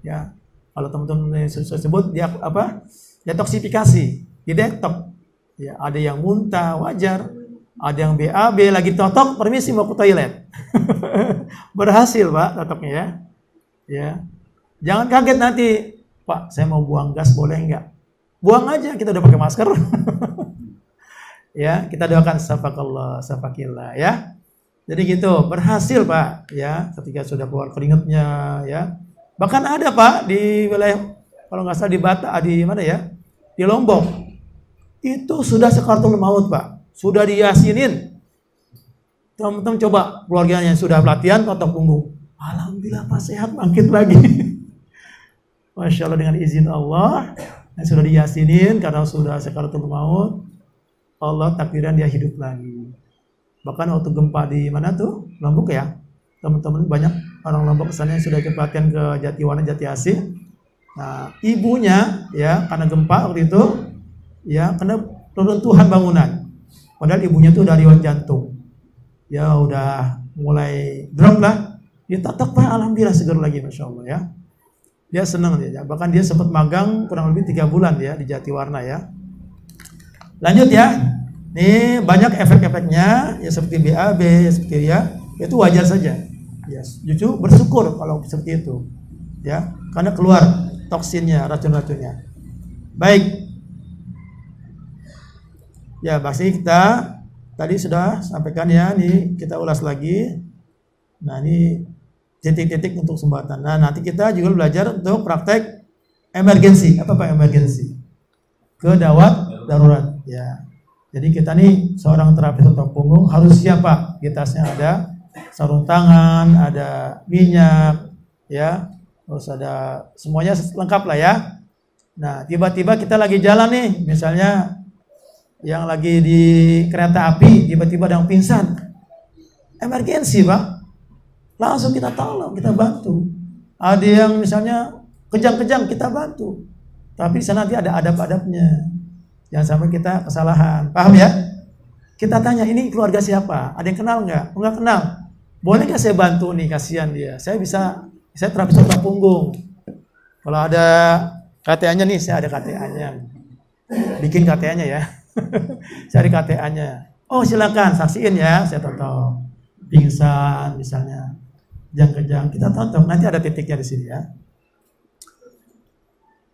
[SPEAKER 1] Ya, kalau teman-teman sebut dia apa? Detoksifikasi, didetok. Ya, ada yang muntah, wajar. Ada yang BAB lagi totok, permisi mau ke toilet. Berhasil Pak totoknya ya. Ya. Jangan kaget nanti, Pak, saya mau buang gas boleh nggak? Buang aja, kita udah pakai masker. Ya, kita doakan safakallah, safakillah ya. Jadi gitu, berhasil Pak ya, ketika sudah keluar keringatnya ya. Bahkan ada Pak di wilayah, kalau nggak salah di Batak, di mana ya? Di Lombok. Itu sudah sekaratul maut Pak. Sudah diyasinin. Teman-teman coba keluarganya sudah pelatihan totok punggung. Alhamdulillah Pak sehat, bangkit lagi. Masya Allah, dengan izin Allah yang sudah diyasinin karena sudah sekaratul maut, Allah takdiran dia hidup lagi. Bahkan waktu gempa di mana tuh? Lombok ya. Teman-teman banyak orang Lombok kesannya sudah ikut pelatihan ke Jatiwana, Jati Asih. Nah, ibunya ya karena gempa waktu itu ya kena runtuhan bangunan. Padahal ibunya tuh dari riwayat jantung. Ya udah mulai drop lah. Ditotok Pak, alhamdulillah segar lagi, masya Allah ya. Dia senang dia, bahkan dia sempat magang kurang lebih 3 bulan ya di Jatiwarna ya. Lanjut ya, nih banyak efek-efeknya ya seperti BAB, seperti ya, itu wajar saja. Ya, justru bersyukur kalau seperti itu, ya, karena keluar toksinnya, racun-racunnya. Baik, ya pasti kita tadi sudah sampaikan ya, nih kita ulas lagi. Nah ini titik-titik untuk sumbatan. Nah nanti kita juga belajar untuk praktek emergensi. Apa Pak emergensi? Gawat darurat. Ya. Jadi kita nih seorang terapis otot punggung harus siap Pak. Di tasnya ada sarung tangan, ada minyak, ya, terus ada semuanya lengkap lah ya. Nah tiba-tiba kita lagi jalan nih, misalnya yang lagi di kereta api tiba-tiba ada yang pingsan, emergensi Pak. Langsung kita tolong, kita bantu. Ada yang misalnya kejang-kejang, kita bantu. Tapi sana nanti ada adab-adabnya. Jangan sampai kita kesalahan. Paham ya? Kita tanya, ini keluarga siapa? Ada yang kenal nggak? Nggak kenal. Boleh nggak saya bantu nih? Kasihan dia. Saya terapis otot punggung. Kalau ada KTA-nya nih, saya ada KTA-nya. Bikin KTA-nya ya. Cari KTA-nya. Oh silakan, saksiin ya. Saya tonton. Pingsan misalnya. Kejang-kejang, kita tonton, nanti ada titiknya di sini ya.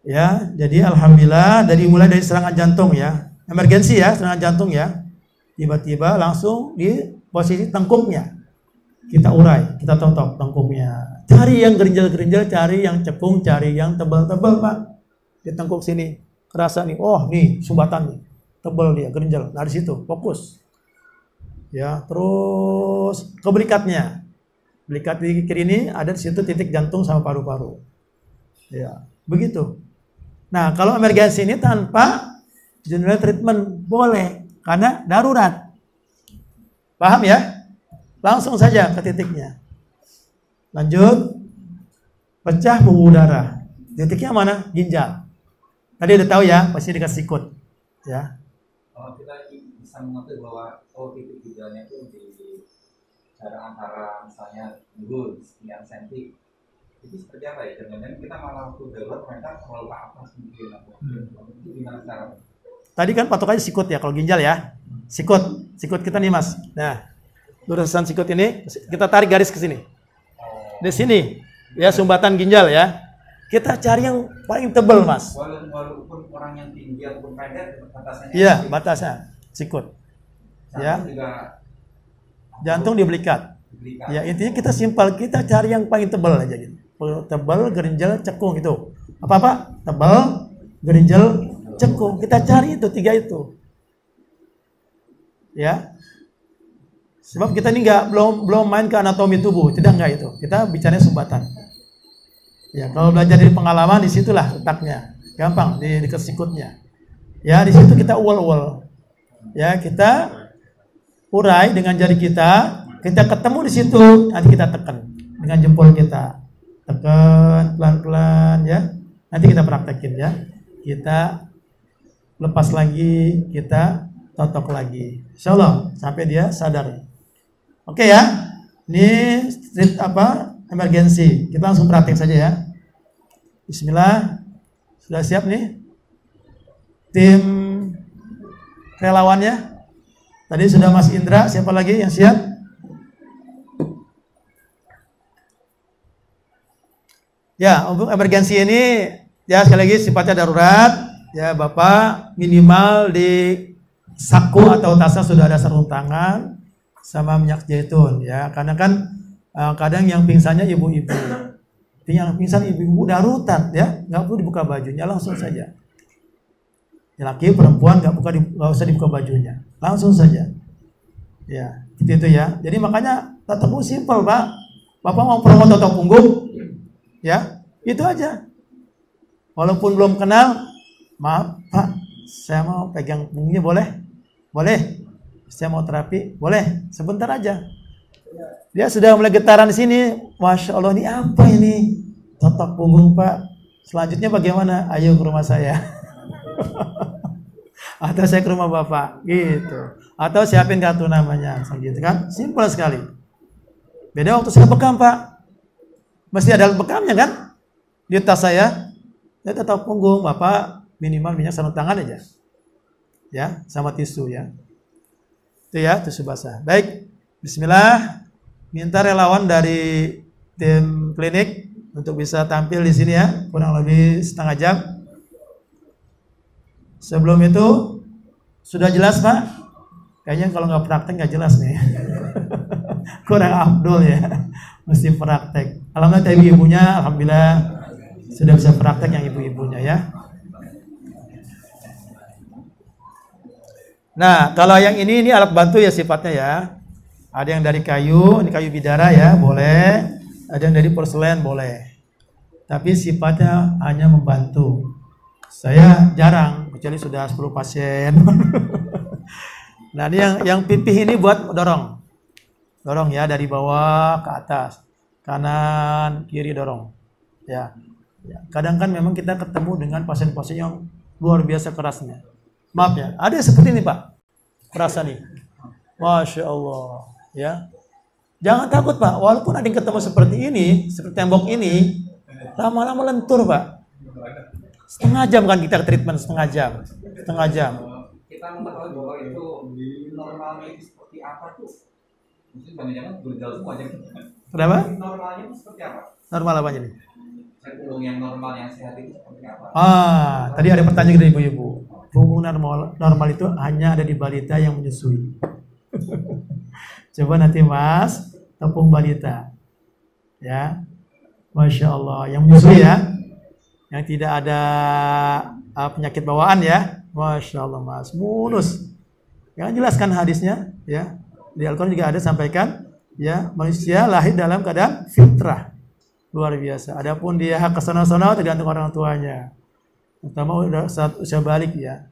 [SPEAKER 1] Ya, jadi alhamdulillah mulai dari serangan jantung ya, emergensi ya, serangan jantung ya. Tiba-tiba langsung di posisi tengkuknya. Kita urai, kita tonton tengkuknya. Cari yang gerinjal-gerinjal, cari yang cekung, cari yang tebal-tebal Pak. Di tengkuk sini, kerasa nih, oh nih sumbatan nih, tebal dia, gerinjal. Nah di situ, fokus. Ya, terus ke berikatnya. Belikat di kiri ini ada di situ titik jantung sama paru-paru. Ya, begitu. Nah, kalau emergensi ini tanpa general treatment boleh karena darurat. Paham ya? Langsung saja ke titiknya. Lanjut. Pecah pembuluh darah. Titiknya mana? Ginjal. Tadi udah tahu ya, pasti dekat sikut. Ya.
[SPEAKER 3] Kalau kita bisa mengerti bahwa titik ginjalnya itu di jarak antara misalnya dulu sekian senti, itu seperti apa ya? Jangan-jangan kita malah waktu darurat mereka terlalu ke atas mungkin. Itu gimana caranya?
[SPEAKER 1] Tadi kan patokannya sikut ya, kalau ginjal ya. Sikut kita nih Mas. Nah, lurusan sikut ini kita tarik garis ke sini. Di sini ya sumbatan ginjal ya. Kita cari yang paling tebal Mas.
[SPEAKER 3] Walaupun orang yang tinggi ataupun pendek batasnya.
[SPEAKER 1] Iya, batasnya sikut. Ya. Jantung di belikat. Ya intinya kita simpel, kita cari yang paling tebal aja gitu. Tebal, gerinjal, cekung itu. Apa? Tebal, gerinjal, cekung. Kita cari itu 3 itu. Ya. Sebab kita ini belum main ke anatomi tubuh, tidak itu. Kita bicaranya sumbatan. Ya, kalau belajar dari pengalaman disitulah letaknya. Gampang di dekat sikutnya. Ya, di situ kita uol-uol. Ya, kita urai dengan jari kita ketemu di situ, nanti kita tekan dengan jempol kita, tekan pelan-pelan ya. Nanti kita praktekin ya. Kita lepas lagi, kita totok lagi. Insyaallah sampai dia sadar. Oke ya. Ini emergensi. Kita langsung praktek saja ya. Bismillah. Sudah siap nih? Tim relawannya? Tadi sudah Mas Indra, siapa lagi yang siap? Ya, untuk emergensi ini ya sekali lagi sifatnya darurat. Ya, Bapak minimal di saku atau tasnya sudah ada sarung tangan sama minyak zaitun ya. Karena kan kadang yang pingsannya ibu-ibu. Yang pingsan ibu-ibu darurat ya, nggak perlu dibuka bajunya, langsung saja. Laki perempuan nggak usah dibuka bajunya, langsung saja. Ya, itu ya. Jadi makanya totok punggung simpel Pak. Bapak mau promo totok punggung, ya itu aja. Walaupun belum kenal, maaf Pak, saya mau pegang punggungnya boleh? Boleh. Saya mau terapi, boleh. Sebentar aja. Dia sudah mulai getaran di sini. Masya Allah, ini apa ini? Totok punggung Pak. Selanjutnya bagaimana? Ayo ke rumah saya. Atau saya ke rumah Bapak gitu. Atau siapin kartu namanya gitu kan. Simpel sekali. Beda waktu saya bekam Pak. Mesti ada alat bekamnya kan? Di tas saya tetap punggung, Bapak minimal minyak sarung tangan aja. Ya, sama tisu ya. Itu ya, tisu basah. Baik, bismillah. Minta relawan dari tim klinik untuk bisa tampil di sini ya, kurang lebih setengah jam. Sebelum itu sudah jelas Pak? Kayaknya kalau nggak praktek nggak jelas nih. Kurang afdol ya, mesti praktek. Alhamdulillah ibu-ibunya, alhamdulillah sudah bisa praktek yang ibu-ibunya ya. Nah, kalau yang ini alat bantu ya sifatnya ya. Ada yang dari kayu, ini kayu bidara ya, boleh. Ada yang dari porselen, boleh. Tapi sifatnya hanya membantu. Saya jarang, kecuali sudah 10 pasien. Nah, ini yang pipih ini buat dorong. Dorong ya, dari bawah ke atas. Kanan, kiri dorong. Ya. Kadang kan memang kita ketemu dengan pasien-pasien yang luar biasa kerasnya. Maaf ya, ada seperti ini Pak. Kerasa nih. Masya Allah. Ya, jangan takut Pak, walaupun ada yang ketemu seperti ini, seperti tembok ini, lama-lama lentur Pak. Setengah jam kan kita treatment, setengah jam.
[SPEAKER 3] Kita mengetahui bahwa itu normalnya itu seperti apa tuh? Mungkin jangan-jangan berjalan semua aja.
[SPEAKER 1] Kenapa?
[SPEAKER 3] Normalnya itu seperti apa?
[SPEAKER 1] Normal apanya nih?
[SPEAKER 3] Punggung yang normal, yang sehat itu seperti apa?
[SPEAKER 1] Tadi ada pertanyaan dari ibu-ibu. Punggung normal itu hanya ada di balita yang menyusui. Coba nanti Mas tepung balita, ya, Masya Allah, yang menyusui ya, yang tidak ada penyakit bawaan ya, Masya Allah Mas, mulus. Yang jelaskan hadisnya, ya, di Al-Quran juga ada sampaikan, ya, manusia lahir dalam keadaan fitrah, luar biasa. Adapun dia hak kesono-sono tergantung orang tuanya, terutama usia balik ya.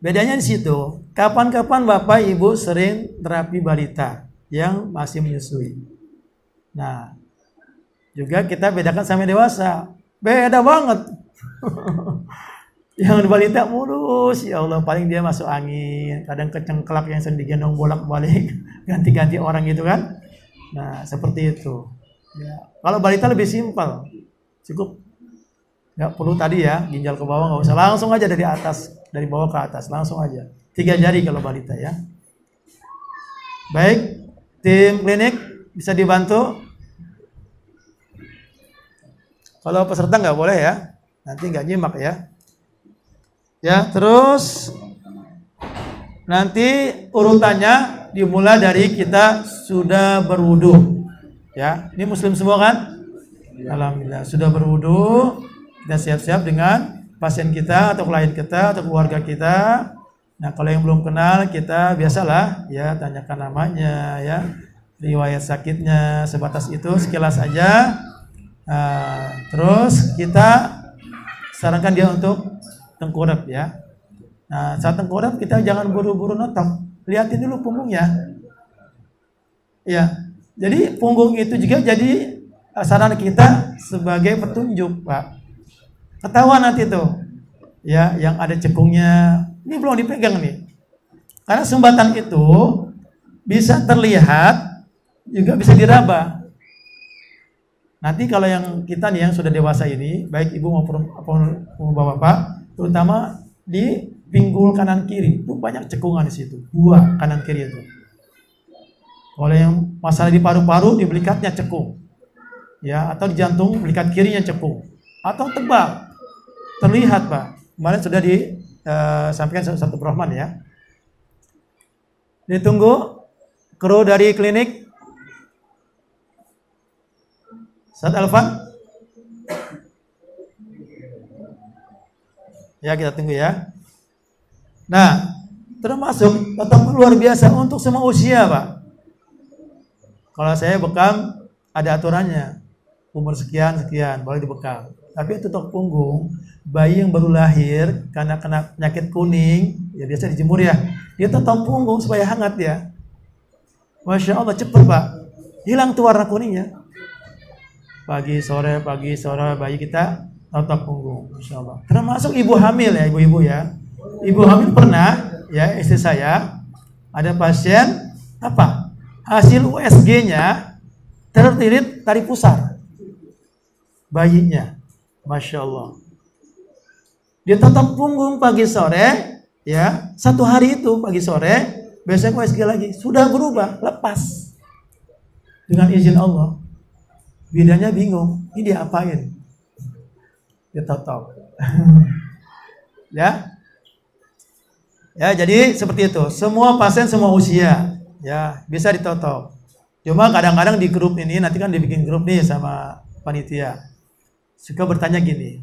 [SPEAKER 1] Bedanya di situ, kapan-kapan Bapak Ibu sering terapi balita yang masih menyusui. Nah, juga kita bedakan sama dewasa. Beda banget. Yang balita mulus, ya Allah, paling dia masuk angin, kadang kecengklak yang sering digendong bolak-balik, ganti-ganti orang gitu kan. Nah, seperti itu. Ya. Kalau balita lebih simpel, cukup nggak perlu tadi ya, ginjal ke bawah nggak usah, langsung aja dari atas, dari bawah ke atas, langsung aja. 3 jari kalau balita ya. Baik, tim klinik bisa dibantu. Kalau peserta nggak boleh ya, nanti nggak nyimak ya. Ya, terus nanti urutannya dimulai dari kita sudah berwudu. Ya, ini muslim semua kan? Alhamdulillah sudah berwudu. Kita siap-siap dengan pasien kita atau klien kita atau keluarga kita. Nah, kalau yang belum kenal kita biasalah ya tanyakan namanya ya, riwayat sakitnya, sebatas itu sekilas aja. Terus kita sarankan dia untuk tengkurap ya. Nah, saat tengkurap kita jangan buru-buru notok, lihatin dulu punggungnya. Ya, jadi punggung itu juga jadi sarana kita sebagai petunjuk Pak. Ketahuan nanti tuh, ya, yang ada cekungnya, ini belum dipegang nih. Karena sumbatan itu bisa terlihat, juga bisa diraba. Nanti kalau yang kita nih yang sudah dewasa ini, baik ibu maupun bapak, terutama di pinggul kanan kiri, itu banyak cekungan di situ, 2 kanan kiri itu. Kalau yang masalah di paru-paru, di belikatnya cekung, ya, atau di jantung belikat kirinya cekung, atau tebal. Terlihat Pak, kemarin sudah disampaikan satu Brahman ya. Ditunggu kru dari klinik. Ustaz Alfan. Ya, kita tunggu ya. Nah, termasuk tetap luar biasa untuk semua usia Pak. Kalau saya bekam ada aturannya, umur sekian boleh dibekam. Tapi tutup punggung, bayi yang baru lahir karena kena penyakit kuning, ya biasa dijemur ya, dia tutup punggung supaya hangat ya. Masya Allah, cepet Pak, hilang tuh warna kuningnya. Pagi sore bayi kita tutup punggung, Masya Allah. Termasuk ibu hamil ya, ibu-ibu ya. Ibu hamil pernah, ya istri saya, ada pasien, hasil USG-nya terlilit tali pusar. bayinya. Masya Allah. Dia totok punggung pagi sore, ya, 1 hari itu pagi sore, besok USG lagi, sudah berubah, lepas. Dengan izin Allah. Bidannya bingung, ini dia apain? Dia totok. Ya. Ya, jadi seperti itu. Semua pasien semua usia, ya, bisa ditotok. Cuma kadang-kadang di grup ini, nanti kan dibikin grup nih sama panitia. Suka bertanya gini.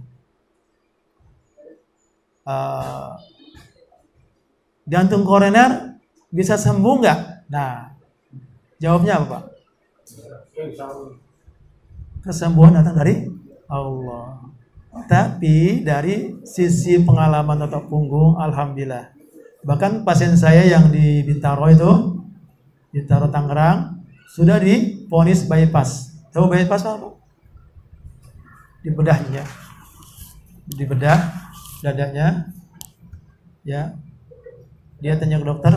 [SPEAKER 1] Jantung koroner bisa sembuh nggak? Nah, jawabnya apa, Pak? Kesembuhan datang dari Allah. Tapi dari sisi pengalaman totok punggung, alhamdulillah. Bahkan pasien saya yang di Bintaro itu, Bintaro Tangerang, sudah divonis bypass. Tahu bypass apa? Dibedahnya, dibedah dadanya, ya. Dia tanya ke dokter,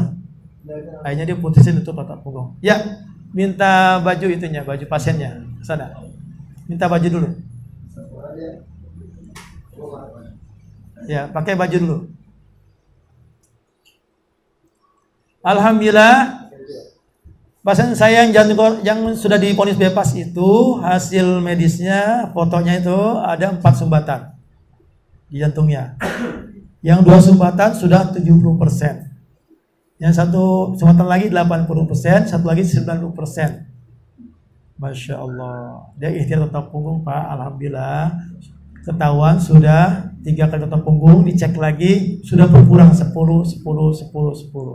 [SPEAKER 1] akhirnya dia putusin untuk totok punggung. Ya, minta baju itunya, baju pasiennya, sana. Minta baju dulu. Ya, pakai baju dulu. Alhamdulillah, pasien saya yang sudah divonis bebas itu hasil medisnya, fotonya itu ada 4 sumbatan di jantungnya. Yang 2 sumbatan sudah 70%. Yang 1 sumbatan lagi 80%, satu lagi 90%. Masya Allah. Dia ikhtiar totok punggung, Pak. Alhamdulillah. Ketahuan sudah 3 kali totok punggung, dicek lagi sudah berkurang 10.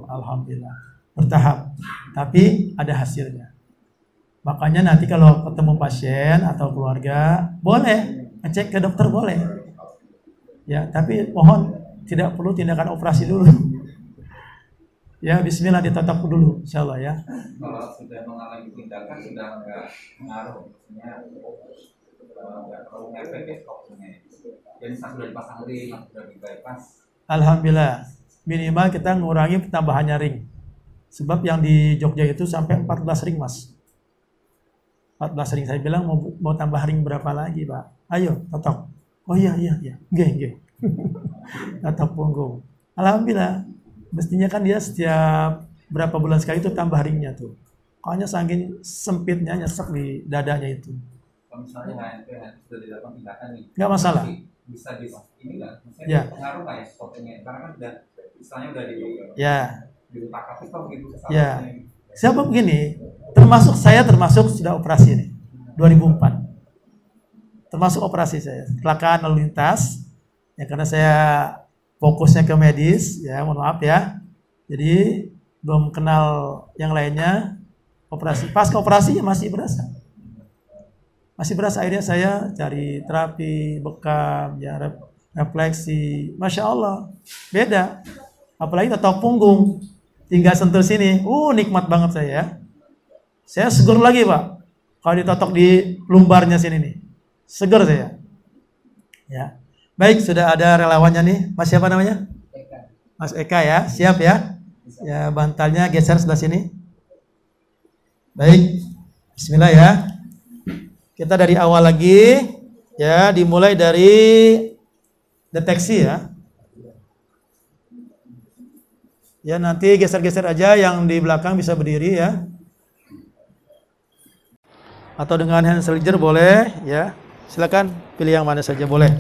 [SPEAKER 1] Alhamdulillah. Bertahap. Tapi ada hasilnya. Makanya nanti kalau ketemu pasien atau keluarga, boleh ngecek ke dokter, boleh. Ya, tapi mohon tidak perlu tindakan operasi dulu. Ya, bismillah ditotok dulu, insyaallah ya.
[SPEAKER 3] Kalau sudah mengalami tindakan sudah nggak ngaruh, maksudnya nggak terlalu ngefek ya dokternya. Jadi sudah dipasang ring, sudah di bypass.
[SPEAKER 1] Alhamdulillah, minimal kita ngurangi tambahannya ring. Sebab yang di Jogja itu sampai 14 ring, Mas. 14 ring. Saya bilang mau tambah ring berapa lagi, Pak? Ayo, totok. Oh iya. Nggih. Totok punggung. Alhamdulillah. Mestinya kan dia setiap berapa bulan sekali itu tambah ringnya tuh. Soalnya saking sempitnya nyesek di dadanya itu.
[SPEAKER 3] Kalau misalnya HNP sudah dilakukan tindakan nih,
[SPEAKER 1] nggak masalah.
[SPEAKER 3] Bisa ini nggak? Maksudnya
[SPEAKER 1] Ya.
[SPEAKER 3] pengaruh nggak ya spotnya? Karena kan udah istilahnya udah
[SPEAKER 1] Ya.
[SPEAKER 3] diletakkan itu begitu kesalahannya.
[SPEAKER 1] Ya. Siapa begini? Termasuk sudah operasi nih. 2004. Termasuk operasi saya. Kecelakaan lalu lintas. Ya karena saya fokusnya ke medis, ya mohon maaf ya. Jadi belum kenal yang lainnya. Operasi, pas ke operasi ya masih berasa. Akhirnya saya cari terapi, bekam, ya refleksi. Masya Allah, beda. Apalagi totok punggung, tinggal sentuh sini, nikmat banget saya ya. Saya seger lagi, Pak. Kalau ditotok di lumbarnya sini nih, seger saya. Ya. Baik, sudah ada relawannya nih. Mas siapa namanya? Mas Eka ya, siap ya. Ya, bantalnya geser sebelah sini. Baik, bismillah ya. Kita dari awal lagi, ya, dimulai dari deteksi ya. Ya, nanti geser-geser aja, yang di belakang bisa berdiri ya. Atau dengan hand soldier boleh ya. Silakan pilih yang mana saja boleh.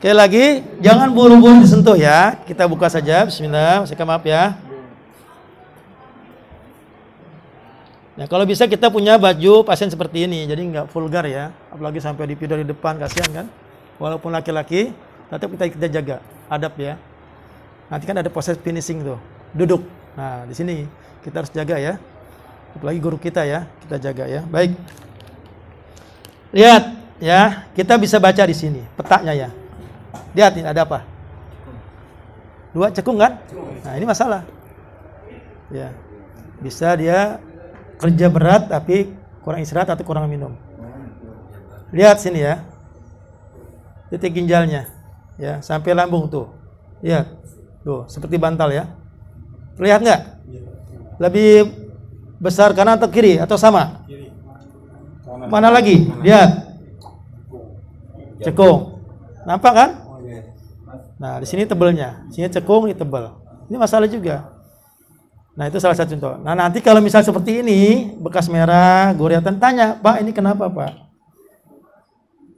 [SPEAKER 1] Sekali lagi, jangan buru-buru disentuh ya. Kita buka saja, bismillah, maaf ya. Nah, kalau bisa kita punya baju pasien seperti ini, jadi nggak vulgar ya. Apalagi sampai dipidol di depan, kasihan kan. Walaupun laki-laki, tetap kita jaga adab ya. Nanti kan ada proses finishing tuh, duduk. Nah, di sini kita harus jaga ya. Apalagi guru kita ya, kita jaga ya. Baik. Lihat ya, kita bisa baca di sini petanya ya. Lihat ini ada apa? 2 cekung kan? Nah, ini masalah. Ya. Bisa dia kerja berat tapi kurang istirahat atau kurang minum. Lihat sini ya. Titik ginjalnya. Ya, sampai lambung tuh. Lihat. Tuh, seperti bantal ya. Terlihat nggak? Lebih besar kanan atau kiri atau sama? Mana lagi? Lihat. Cekung. Nampak kan? Nah, di sini tebelnya. Sini cekung, ini tebel. Ini masalah juga. Nah, itu salah satu contoh. Nah, nanti kalau misal seperti ini, bekas merah, goreatan, tanya, Pak, ini kenapa, Pak?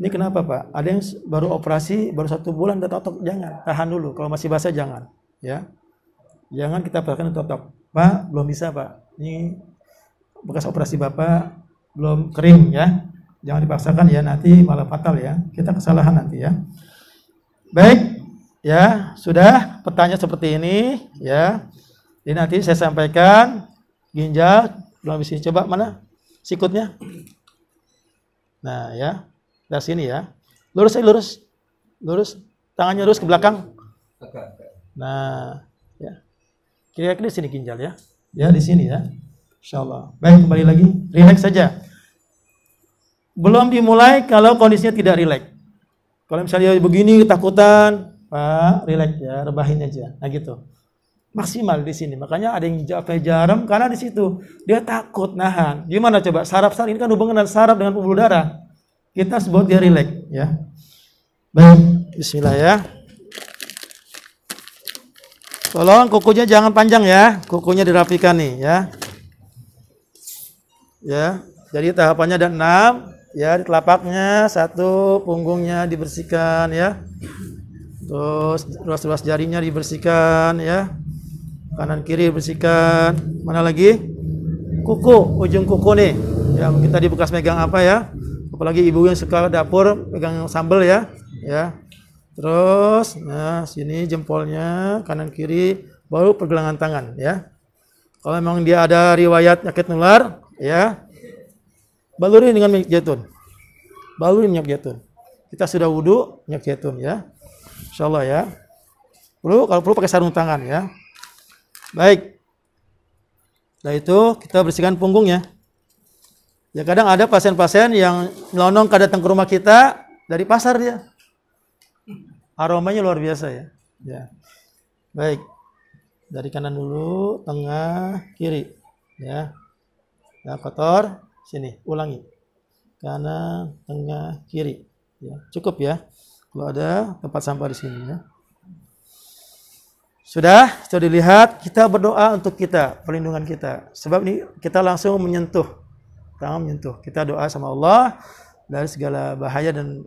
[SPEAKER 1] Ini kenapa, Pak? Ada yang baru operasi, baru 1 bulan, udah totok. Jangan, tahan dulu. Kalau masih basah, jangan. Ya, jangan kita pakai totok. Pak, belum bisa, Pak. Ini bekas operasi Bapak belum kering, ya. Jangan dipaksakan, ya. Nanti malah fatal, ya. Kita kesalahan nanti, ya. Baik, ya, sudah pertanyaan seperti ini, ya. Jadi nanti saya sampaikan ginjal belum bisa. Coba mana sikutnya? Nah, ya. Dari sini ya. Lurus, lurus. Lurus. Tangannya lurus ke belakang. Nah, ya. Kira-kira di sini ginjal ya. Ya, di sini ya. Insyaallah. Baik, kembali lagi. Relax saja. Belum dimulai kalau kondisinya tidak relax. Kalau misalnya begini ketakutan, Pak, relax ya, rebahin aja. Nah gitu. Maksimal di sini. Makanya ada yang pakai jarum karena di situ dia takut nahan. Gimana coba? Saraf-saraf ini kan hubungan dengan saraf dengan pembuluh darah. Kita sebut dia relax ya. Baik, bismillah ya. Tolong kukunya jangan panjang ya. Kukunya dirapikan nih ya. Ya. Jadi tahapannya ada 6 ya, di telapaknya 1, punggungnya dibersihkan ya. Terus ruas-ruas jarinya dibersihkan ya. Kanan kiri bersihkan. Mana lagi? Kuku, ujung kuku nih. Yang kita di bekas megang apa ya? Apalagi ibu yang suka dapur pegang sambal ya. Ya. Terus, nah sini jempolnya, kanan kiri, baru pergelangan tangan ya. Kalau memang dia ada riwayat penyakit nular, ya, baluri dengan minyak zaitun. Baluri minyak zaitun. Kita sudah wudu, minyak zaitun ya. Insyaallah ya. Kalau perlu pakai sarung tangan ya. Baik. Nah itu kita bersihkan punggungnya. Ya kadang ada pasien-pasien yang melonong datang ke rumah kita dari pasar dia. Aromanya luar biasa ya. Ya. Baik. Dari kanan dulu, tengah, kiri. Ya. Nah, kotor, sini, ulangi. Kanan, tengah, kiri. Ya, cukup ya. Kalau ada tempat sampah di sini ya. Sudah dilihat, kita berdoa untuk kita, perlindungan kita. Sebab ini kita langsung menyentuh. Tangan menyentuh. Kita doa sama Allah dari segala bahaya dan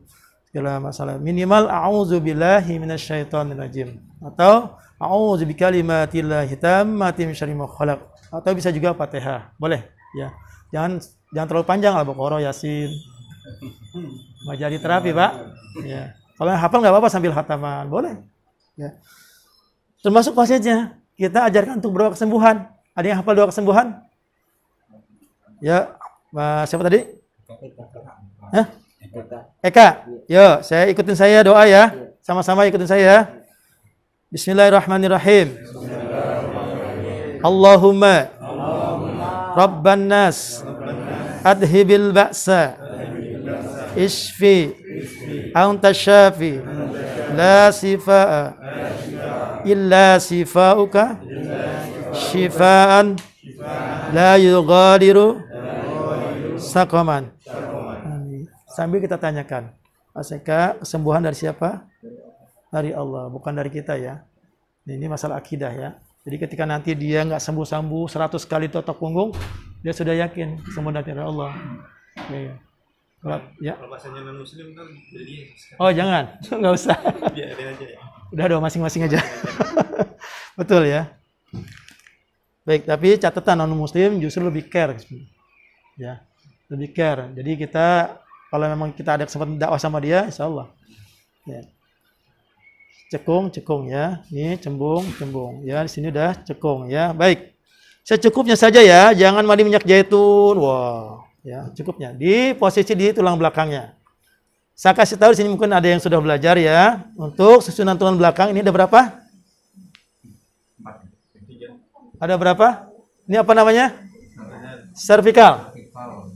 [SPEAKER 1] segala masalah. Minimal a'udzubillahi minasyaitonirrajim. Atau a'udzu bikalimatillahi tammati min syarri ma khalaq. Atau bisa juga Fatihah. Boleh, ya. Jangan terlalu panjang Al-Baqarah, Yasin. Mau jadi terapi, Pak. Ya. Kalau hafal enggak apa-apa sambil khataman, boleh. Ya. Termasuk pasiennya, kita ajarkan untuk berdoa kesembuhan. Ada yang hafal doa kesembuhan? Ya, siapa tadi? Hah? Eka. Yo, ikutin saya doa ya. Sama-sama ikutin saya. Bismillahirrahmanirrahim. Allahumma Rabban nas adhibil ba'sa ishfi anta syafi la sifaa illa sifauka shifaan la yughadiru saqaman. Sambil kita tanyakan, Mas Eka, kesembuhan dari siapa? Dari Allah, bukan dari kita ya. Ini masalah akidah ya. Jadi ketika nanti dia nggak sembuh-sembuh 100 kali totok punggung, dia sudah yakin kesembuhan dari Allah. Ya. Kalau bahasanya non muslim kan jadi. Oh jangan, nggak usah. Biarin aja ya. Udah dong masing-masing aja. Betul ya. Baik, tapi catatan non muslim justru lebih care. Ya, lebih care. Jadi kita kalau memang kita ada kesempatan dakwah sama dia, insya Allah. Ya. Cekung ya. Ini cembung. Ya, di sini udah cekung ya. Baik. Secukupnya saja ya, jangan mandi minyak zaitun. Wow, ya, cukupnya. Di posisi di tulang belakangnya. Saya kasih tahu di sini mungkin ada yang sudah belajar ya. Untuk susunan tulang belakang ini ada berapa? 4. Ada berapa? Ini apa namanya? Cervical.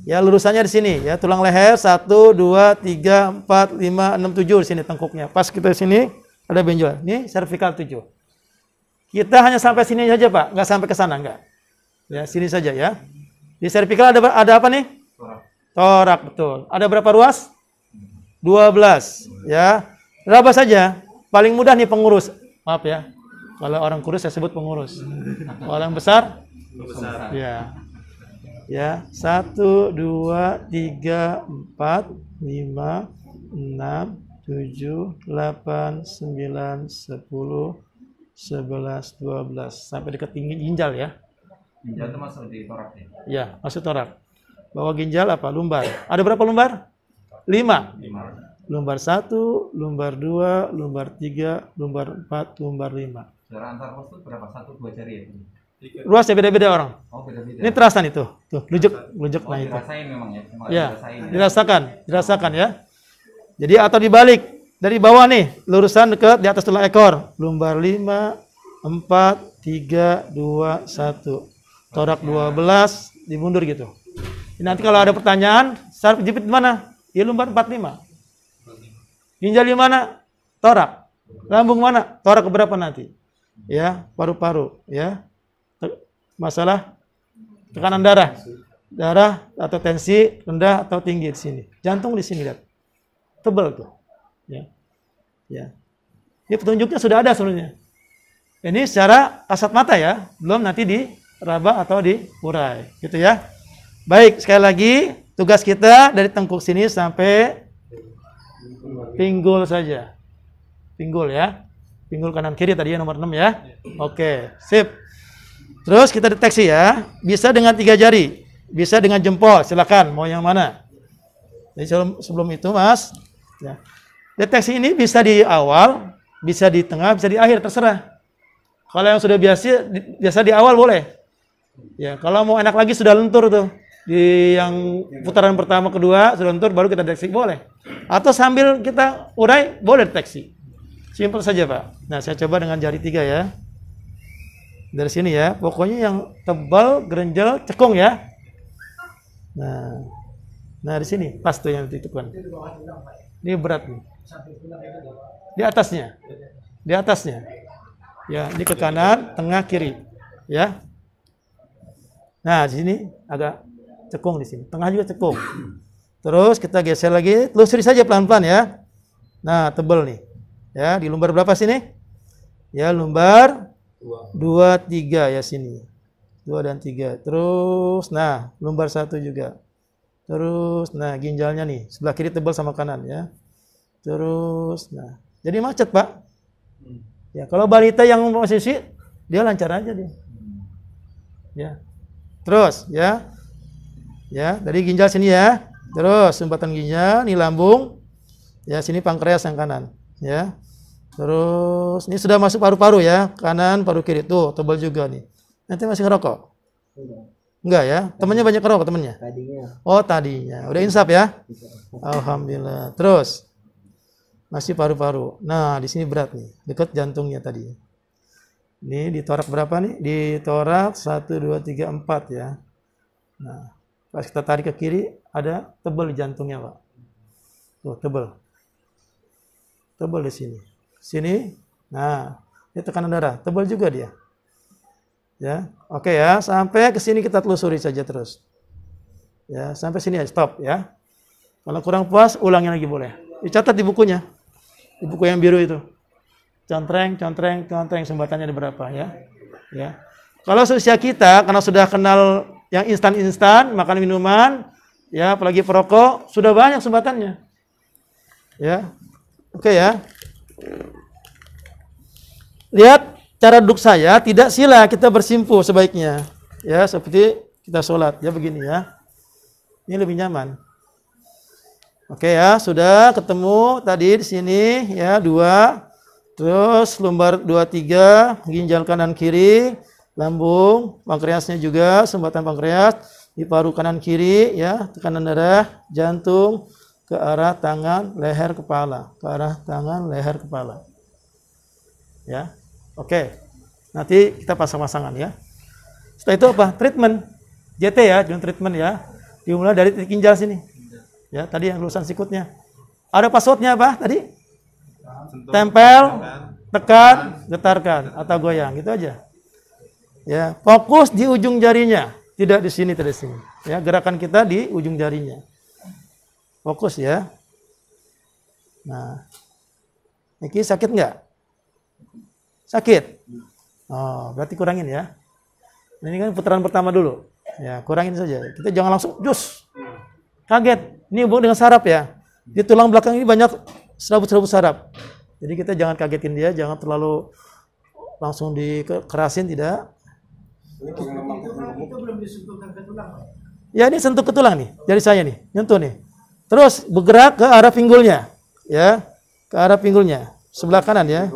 [SPEAKER 1] Ya, lurusannya di sini ya, tulang leher 1 2 3 4 5 6 7 di sini tengkuknya. Pas kita di sini ada benjol. Ini cervical 7. Kita hanya sampai sini saja, Pak. Nggak sampai ke sana, nggak. Ya, sini saja ya. Di cervical ada apa nih? Torak, betul. Ada berapa ruas? 12, ya. Raba saja. Paling mudah nih pengurus. Maaf ya. Kalau orang kurus saya sebut pengurus. Orang besar?
[SPEAKER 3] Besar.
[SPEAKER 1] Ya. Ya, 1, 2, 3, 4, 5, 6, 7, 8, 9, 10, 11, 12. Sampai dekat tinggi ginjal ya.
[SPEAKER 3] Ginjal itu masuk di torak ya?
[SPEAKER 1] Ya, masuk torak. Bawah ginjal apa? Lumbar. Ada berapa lumbar? 5.
[SPEAKER 3] 5.
[SPEAKER 1] Lumbar 1, lumbar 2, lumbar 3, lumbar 4, lumbar 5.
[SPEAKER 3] Jarak antar pos itu berapa? 1, 2 jari ya?
[SPEAKER 1] Ruasnya beda-beda orang.
[SPEAKER 3] Oh, beda-beda.
[SPEAKER 1] Ini terasa nih tuh. Tuh, lujek
[SPEAKER 3] Oh,
[SPEAKER 1] nah itu.
[SPEAKER 3] dirasain memang ya? Cuma
[SPEAKER 1] Ya,
[SPEAKER 3] dirasain.
[SPEAKER 1] dirasakan ya. Jadi atau dibalik. Dari bawah nih, lurusan ke di atas tulang ekor. Lumbar 5, 4, 3, 2, 1. Torak 12, dimundur gitu. Nanti kalau ada pertanyaan, saraf jepit di mana? Ya lumbar 45. Ginjal di mana? Torak. Lambung mana? Torak keberapa nanti? Ya, paru-paru, ya. Masalah tekanan darah. Darah atau tensi rendah atau tinggi di sini. Jantung di sini, lihat. Tebal tuh. Ya. Ya. Ini petunjuknya sudah ada sebenarnya. Ini secara kasat mata ya, belum nanti diraba atau diurai, gitu ya. Baik, sekali lagi tugas kita dari tengkuk sini sampai pinggul saja. Pinggul ya. Pinggul kanan kiri tadi ya nomor 6 ya. Oke, sip. Terus kita deteksi ya. Bisa dengan 3 jari, bisa dengan jempol, silakan mau yang mana. Jadi sebelum itu Mas, ya. Deteksi ini bisa di awal, bisa di tengah, bisa di akhir, terserah. Kalau yang sudah biasa di awal boleh. Ya, kalau mau enak lagi sudah lentur tuh. Di yang putaran pertama, kedua sudah lentur baru kita deteksi boleh. Atau sambil kita urai boleh deteksi. Simpel saja, Pak. Nah, saya coba dengan jari 3 ya. Dari sini ya. Pokoknya yang tebal, gerenjel, cekung ya. Nah di sini pas tuh yang ditentukan. Ini berat nih. Di atasnya. Di atasnya. Ya, ini ke kanan, tengah, kiri. Ya. Nah, di sini agak cekung di sini. Tengah juga cekung. Terus kita geser lagi, telusuri saja pelan-pelan ya. Nah, tebal nih. Ya, di lumbar berapa sini? Ya, lumbar 2, 3 ya sini. 2 dan 3. Terus, nah, lumbar 1 juga. Terus, nah, ginjalnya nih. Sebelah kiri tebal sama kanan ya. Terus, nah. Jadi macet, Pak. Ya, kalau balita yang posisi, dia lancar aja dia. Ya. Terus, ya. Ya, dari ginjal sini ya. Terus, sumbatan ginjal, ini lambung. Ya, sini pankreas yang kanan. Ya. Terus, ini sudah masuk paru-paru ya. Kanan, paru kiri. Tuh, tebal juga nih. Nanti masih ngerokok? Enggak ya? Temannya banyak ngerokok temannya? Tadinya. Oh, tadinya. Udah insaf ya? Alhamdulillah. Terus, masih paru-paru. Nah, di sini berat nih. Dekat jantungnya tadi. Ini di torak berapa nih? Di torak 1, 2, 3, 4 ya. Nah, pas kita tarik ke kiri, ada tebal di jantungnya, Pak. Tuh, tebal. Tebal di sini. Sini, nah, ini tekanan darah, tebal juga dia. Ya, oke ya, sampai ke sini kita telusuri saja terus. Ya, sampai sini aja, stop ya. Kalau kurang puas, ulangin lagi boleh. Dicatat di bukunya, di buku yang biru itu. Contreng, sumbatannya ada berapa ya. Ya. Kalau seusia kita, karena sudah kenal yang instan-instan, makan minuman, ya, apalagi perokok, sudah banyak sumbatannya. Ya, oke ya. Lihat cara duduk saya, tidak sila, kita bersimpuh sebaiknya. Ya, seperti kita sholat, ya begini ya. Ini lebih nyaman. Oke ya, sudah ketemu tadi di sini ya 2. Terus lumbar 2, 3, ginjal kanan kiri, lambung, pankreasnya juga, sumbatan pankreas, di paru kanan kiri ya, tekanan darah, jantung ke arah tangan, leher, kepala, ke arah tangan, leher, kepala. Ya. Oke. Nanti kita pasang-pasangan ya. Setelah itu apa? Treatment. JT ya, joint treatment ya. Dimulai dari titik ginjal sini. Ya, tadi yang lulusan sikutnya. Ada passwordnya apa tadi? Tempel tekan, getarkan atau goyang, gitu aja. Ya, fokus di ujung jarinya, tidak di sini, tidak di sini. Ya, gerakan kita di ujung jarinya. Fokus ya. Nah, ini sakit nggak? Sakit. Oh, berarti kurangin ya. Ini kan putaran pertama dulu. Ya, kurangin saja. Kita jangan langsung jus. Kaget. Ini hubung dengan saraf ya. Di tulang belakang ini banyak serabut-serabut saraf. Jadi kita jangan kagetin dia, jangan terlalu langsung dikerasin, tidak.
[SPEAKER 2] Itu belum disentuhkan ke tulang, Pak.
[SPEAKER 1] Ya, ini sentuh ke tulang nih, jari saya nih, nyentuh nih. Terus bergerak ke arah pinggulnya, ya, ke arah pinggulnya, sebelah kanan ya.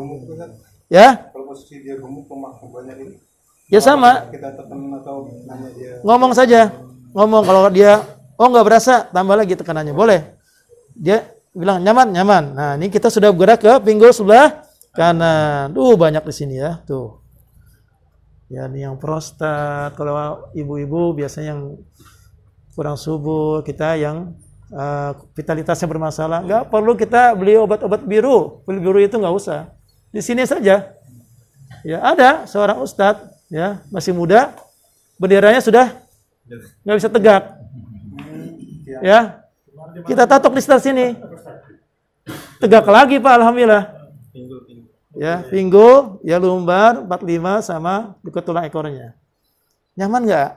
[SPEAKER 1] Ya.
[SPEAKER 2] Kalau posisi dia gemuk banyak ini.
[SPEAKER 1] Ya sama.
[SPEAKER 2] Kita tekan atau nanya dia.
[SPEAKER 1] Ngomong saja, ngomong kalau dia, oh nggak berasa, tambah lagi tekanannya, boleh. Dia bilang nyaman, nyaman. Nah, ini kita sudah bergerak ke pinggul sebelah kanan. Banyak di sini ya, tuh. Ya, ini yang prostat. Kalau ibu-ibu biasanya yang kurang subur, kita yang vitalitasnya bermasalah. Nggak perlu kita beli obat-obat biru. Beli biru itu nggak usah. Di sini saja. Ya, ada seorang ustadz, ya, masih muda, benderanya sudah nggak bisa tegak. Ya, kita tatok di sekitar sini. Tegak lagi Pak, alhamdulillah. Ya, pinggul, ya lumbar, 45 sama dekat tulang ekornya. Nyaman nggak?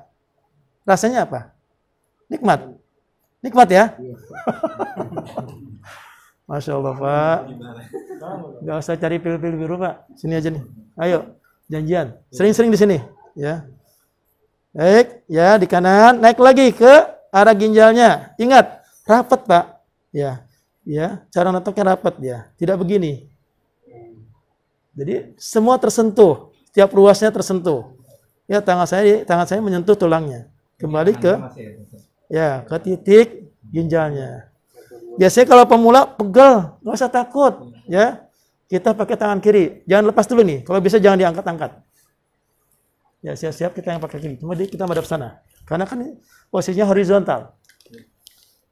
[SPEAKER 1] Rasanya apa? Nikmat. Nikmat ya? Masya Allah Pak. Nggak usah cari pil-pil biru Pak. Sini aja nih. Ayo, janjian. Sering-sering di sini. Ya. Baik, ya di kanan. Naik lagi ke arah ginjalnya. Ingat, rapat Pak. Ya, ya. Cara notoknya rapat ya. Tidak begini. Jadi semua tersentuh, tiap ruasnya tersentuh. Ya, tangan saya menyentuh tulangnya. Kembali ke ke titik ginjalnya. Biasanya kalau pemula pegel, nggak usah takut, ya. Kita pakai tangan kiri, jangan lepas dulu nih. Kalau bisa jangan diangkat-angkat. Ya, siap-siap kita yang pakai kiri. Cuma kita madhab sana, karena kan posisinya horizontal.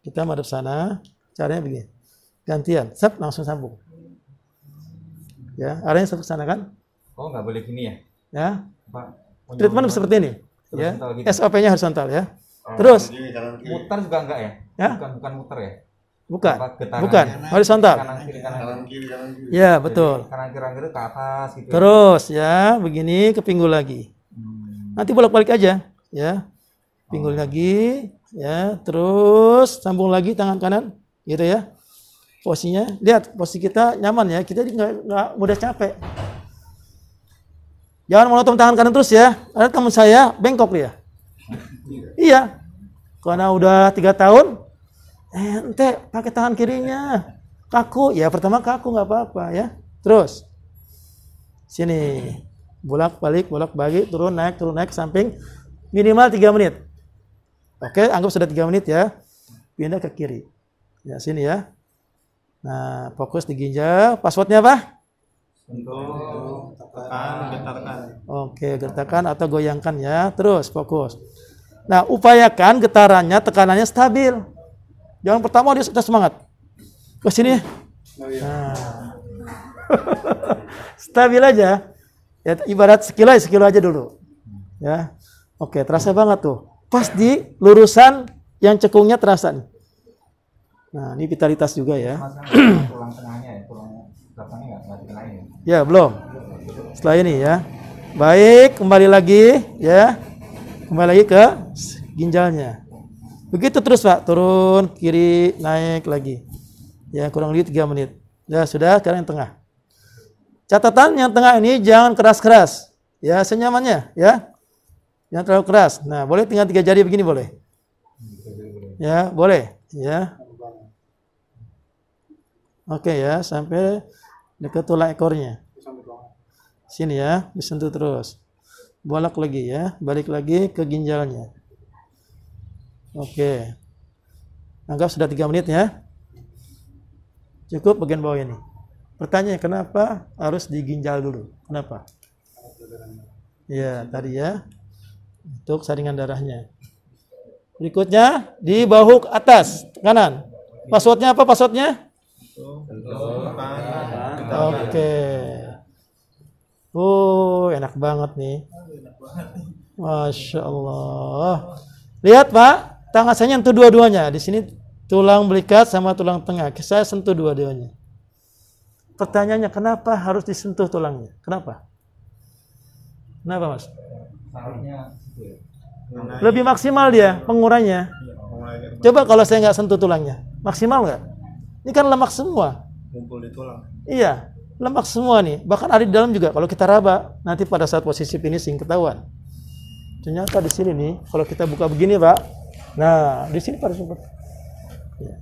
[SPEAKER 1] Kita madhab sana, caranya begini. Gantian, langsung sambung. Ya, arahnya ke sana kan?
[SPEAKER 3] Oh, nggak boleh gini ya?
[SPEAKER 1] Ya.
[SPEAKER 3] Pak,
[SPEAKER 1] treatment seperti ini. Ya.
[SPEAKER 3] Gitu.
[SPEAKER 1] SOP-nya horizontal ya. Terus
[SPEAKER 3] muter juga enggak ya?
[SPEAKER 1] Ya?
[SPEAKER 3] Bukan muter ya?
[SPEAKER 1] Bukan. Horizontal.
[SPEAKER 3] Kanan kiri.
[SPEAKER 1] Ya, betul.
[SPEAKER 3] Kanan kiri ke atas gitu.
[SPEAKER 1] Terus ya, begini ke pinggul lagi. Nanti bolak-balik aja, ya. Pinggul lagi, ya. Terus sambung lagi tangan kanan, gitu ya. Posisinya, lihat posisi kita nyaman ya, kita nggak mudah capek. Jangan monoton tangan kanan terus ya. Ada teman saya bengkok dia. Iya, karena udah 3 tahun, ente pakai tangan kirinya kaku. Ya pertama kaku nggak apa-apa ya. Terus sini bolak-balik, turun naik samping minimal 3 menit. Oke, anggap sudah 3 menit ya. Pindah ke kiri. Ya sini ya. Nah, fokus di ginjal. Passwordnya apa?
[SPEAKER 2] Untuk tekan, getarkan.
[SPEAKER 1] Oke, getarkan atau goyangkan ya. Terus fokus. Nah, upayakan getarannya, tekanannya stabil. Jangan pertama dia sudah semangat. Ke sini. Nah. Stabil aja. Ya, ibarat sekilo aja dulu. Ya. Oke, terasa banget tuh. Pas di lurusan yang cekungnya terasa nih. Nah, ini vitalitas juga ya.
[SPEAKER 3] Tulang tengahnya ya, tulang belakangnya nggak dikenain.
[SPEAKER 1] Ya, belum. Setelah ini ya. Baik, kembali lagi ya. Kembali lagi ke ginjalnya. Begitu terus Pak, turun, kiri, naik lagi. Ya, kurang lebih 3 menit. Ya, sudah, sekarang yang tengah. Catatan yang tengah ini jangan keras-keras. Ya, senyamannya ya. Jangan terlalu keras. Nah, boleh tinggal 3 jari begini boleh. Ya, boleh. Ya. Oke ya, sampai dekat tulang ekornya. Sini ya, disentuh terus. Bolak lagi ya, balik lagi ke ginjalnya. Oke. Anggap sudah 3 menit ya. Cukup bagian bawah ini. Pertanyaan kenapa harus di ginjal dulu? Kenapa? Ya, tadi ya. Untuk saringan darahnya. Berikutnya di bahu atas kanan. Passwordnya apa passwordnya? Oke. Oh, enak banget nih. Masya Allah. Lihat Pak, tangan saya nyentuh dua-duanya. Di sini tulang belikat sama tulang tengah. Saya sentuh dua-duanya. Pertanyaannya, kenapa harus disentuh tulangnya? Kenapa? Kenapa Mas?
[SPEAKER 3] Salahnya itu ya.
[SPEAKER 1] Lebih maksimal dia pengurannya. Coba kalau saya nggak sentuh tulangnya, maksimal nggak? Ini kan lemak semua.
[SPEAKER 2] Kumpul di tulang.
[SPEAKER 1] Iya, lemak semua nih. Bahkan ada di dalam juga. Kalau kita raba, nanti pada saat posisi finishing ketahuan. Ternyata di sini nih, kalau kita buka begini Pak, nah di sini pada sempat. Ya.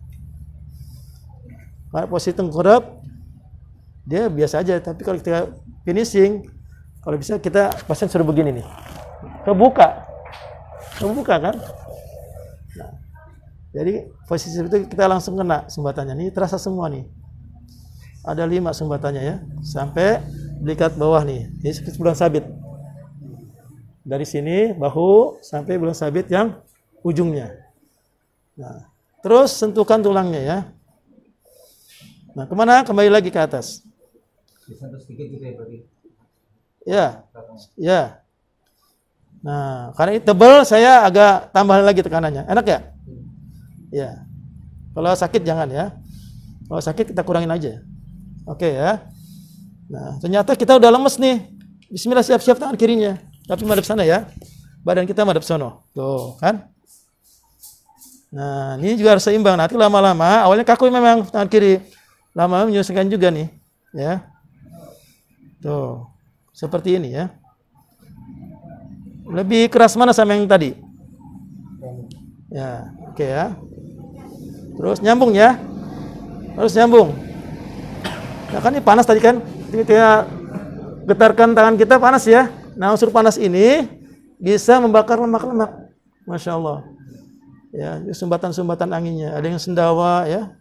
[SPEAKER 1] Kalau posisi tengkurap, dia biasa aja. Tapi kalau kita finishing, kalau bisa kita pasien suruh begini nih, kebuka kan? Nah, jadi posisi itu kita langsung kena sumbatannya. Ini terasa semua nih. Ada 5 sumbatannya ya, sampai belikat bawah nih. Ini seperti bulan sabit. Dari sini bahu sampai bulan sabit yang ujungnya. Nah, terus sentuhkan tulangnya ya. Nah, kemana? Kembali lagi ke atas.
[SPEAKER 3] Disentuh sedikit gitu ya berarti.
[SPEAKER 1] Ya, ya. Nah, karena ini tebal, saya agak tambahin lagi tekanannya. Enak ya? Ya. Kalau sakit jangan ya. Kalau sakit kita kurangin aja. Oke ya. Nah, ternyata kita udah lemes nih. Bismillah, siap-siap tangan kirinya. Tapi madep sana ya. Badan kita madep sono. Tuh, kan? Nah, ini juga harus seimbang. Nanti lama-lama, awalnya kaku memang tangan kiri. Lama-lama menyusahkan juga nih. Ya. Tuh. Seperti ini ya. Lebih keras mana sama yang tadi? Ya, oke ya. Terus nyambung ya. Terus nyambung. Nah kan ini panas tadi kan. Kita getarkan tangan kita panas ya. Nah unsur panas ini bisa membakar lemak-lemak. Masya Allah. Ya, sumbatan-sumbatan anginnya. Ada yang sendawa ya.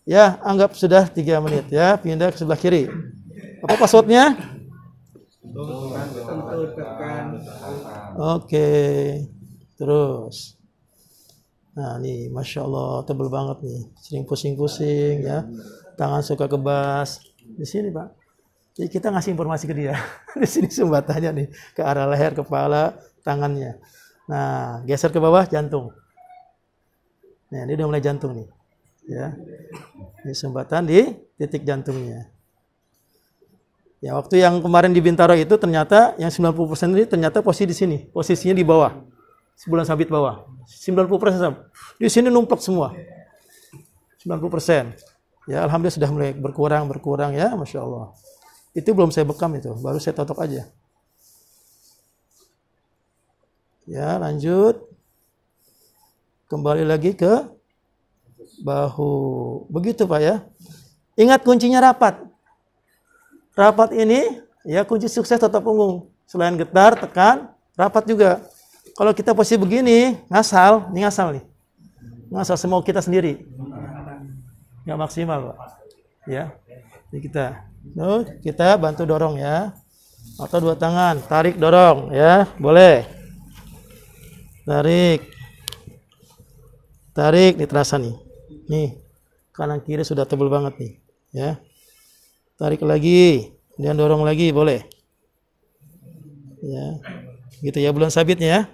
[SPEAKER 1] Ya, anggap sudah 3 menit ya. Pindah ke sebelah kiri. Apa passwordnya? Oke. Terus. Nah nih, Masya Allah, tebel banget nih. Sering pusing-pusing ya. Tangan suka kebas. Di sini Pak. Jadi kita ngasih informasi ke dia. Di sini sumbatannya nih. Ke arah leher, kepala, tangannya. Nah, geser ke bawah, jantung. Nah, ini udah mulai jantung nih. Ya. Ini sumbatan di titik jantungnya. Ya, waktu yang kemarin di Bintaro itu ternyata yang 90% ini ternyata posisi di sini. Posisinya di bawah. Bulan sabit bawah. 90%. Di sini numplek semua. 90%. Ya, alhamdulillah sudah mulai berkurang ya, Masya Allah. Itu belum saya bekam itu, baru saya totok aja. Ya, lanjut. Kembali lagi ke bahu. Begitu Pak ya. Ingat kuncinya rapat. Rapat ini ya kunci sukses otot punggung. Selain getar, tekan, rapat juga. Kalau kita posisi begini, ngasal, ini ngasal nih. Ngasal semau kita sendiri. Nggak maksimal Pak. Ya. Jadi kita bantu dorong ya. Atau 2 tangan, tarik dorong ya, boleh. Tarik, nih terasa nih. Nih, kanan kiri sudah tebal banget nih, ya. Tarik lagi, dan dorong lagi, boleh. Ya. Gitu ya, bulan sabitnya ya.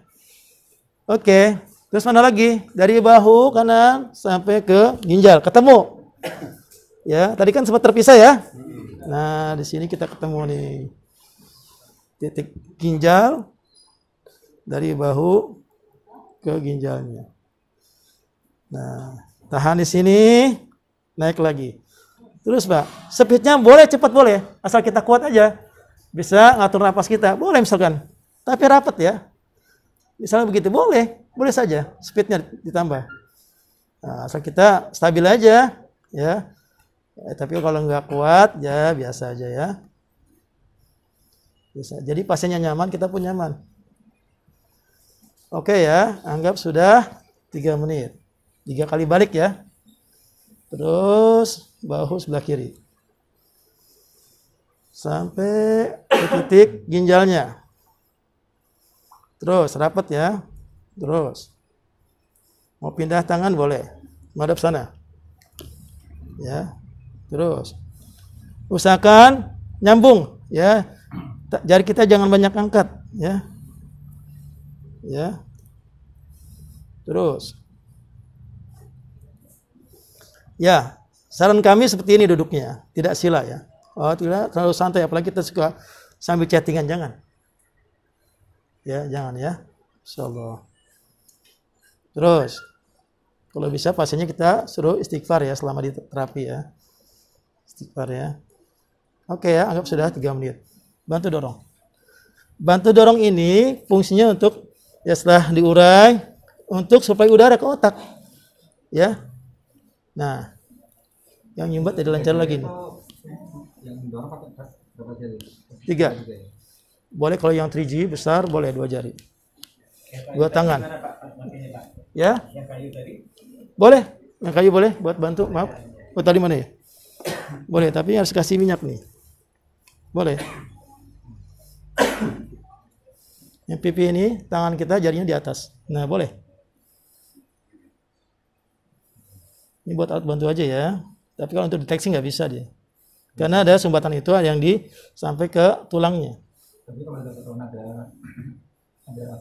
[SPEAKER 1] Oke, terus mana lagi? Dari bahu kanan sampai ke ginjal, ketemu. Ya, tadi kan sempat terpisah ya. Nah, di sini kita ketemu nih. Titik ginjal dari bahu ke ginjalnya. Nah, tahan di sini, naik lagi. Terus Pak, speednya boleh cepat boleh, asal kita kuat aja. Bisa ngatur napas kita, boleh misalkan. Tapi rapat ya. Misalnya begitu, boleh saja speednya ditambah. Nah, asal kita stabil aja, ya. Tapi kalau nggak kuat, ya biasa aja ya. Bisa. Jadi pasiennya nyaman, kita pun nyaman. Oke ya, anggap sudah 3 menit. 3 kali balik ya. Terus bahu sebelah kiri. Sampai ke titik ginjalnya. Terus rapat ya. Terus. Mau pindah tangan boleh. Madep sana. Ya. Terus. Usahakan nyambung ya. Jari kita jangan banyak angkat, ya. Ya. Terus. Ya, saran kami seperti ini duduknya, tidak sila ya. Oh, tidak terlalu santai, apalagi kita suka sambil chattingan, jangan. Ya, jangan ya. Insyaallah. Terus, kalau bisa pasiennya kita suruh istighfar ya selama di terapi ya. Istighfar ya. Oke ya, anggap sudah 3 menit. Bantu dorong. Bantu dorong ini fungsinya untuk ya setelah diurai untuk supaya udara ke otak. Ya. Nah, yang nyumbat jadi lancar lagi nih.
[SPEAKER 3] Yang dorong pakai berapa jari?
[SPEAKER 1] 3. Boleh kalau yang 3G besar boleh 2 jari. 2 tangan. Ya?
[SPEAKER 2] Yang kayu tadi.
[SPEAKER 1] Boleh. Yang kayu boleh buat bantu, maaf. Oh, tadi mana ya? Boleh, tapi harus kasih minyak nih. Boleh. Yang pipi ini tangan kita jarinya di atas. Nah, boleh. Ini buat alat bantu aja ya. Tapi kalau untuk deteksi nggak bisa dia. Karena ada sumbatan itu yang sampai ke tulangnya.
[SPEAKER 3] Tapi kalau ada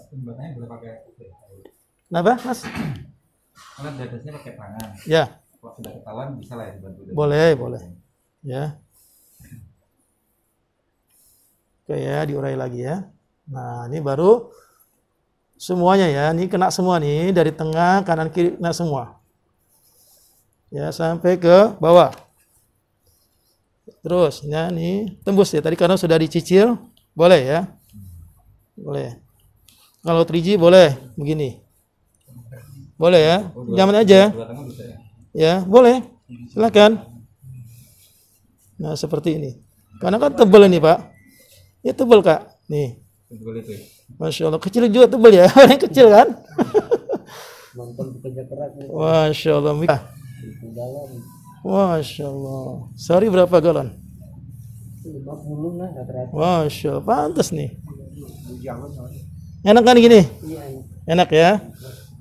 [SPEAKER 3] sumbatannya boleh pakai.
[SPEAKER 1] Kenapa, Mas?
[SPEAKER 3] Karena dadasnya pakai tangan.
[SPEAKER 1] Ya.
[SPEAKER 3] Kalau sudah ketahuan bisa lah ya dibantu.
[SPEAKER 1] Boleh. Ya. Oke ya, diurai lagi ya. Nah, ini baru semuanya ya. Ini kena semua nih, dari tengah, kanan, kiri, kena semua. Ya, sampai ke bawah. Terus, ya nih, tembus ya. Tadi karena sudah dicicil, boleh ya. Boleh. Kalau 3G boleh, begini. Boleh ya, nyaman aja. Ya, boleh. Silakan. Nah, seperti ini. Karena kan tebal ini, Pak. Ya tebal, Kak. Nih.
[SPEAKER 3] Tebal itu.
[SPEAKER 1] Masya Allah. Kecil juga tebal ya. Yang kecil kan? Masya Allah. Masya Allah. Sehari berapa galon?
[SPEAKER 2] 50 lah rata-rata.
[SPEAKER 1] Masya Allah. Pantas nih. Enak kan gini? Enak ya?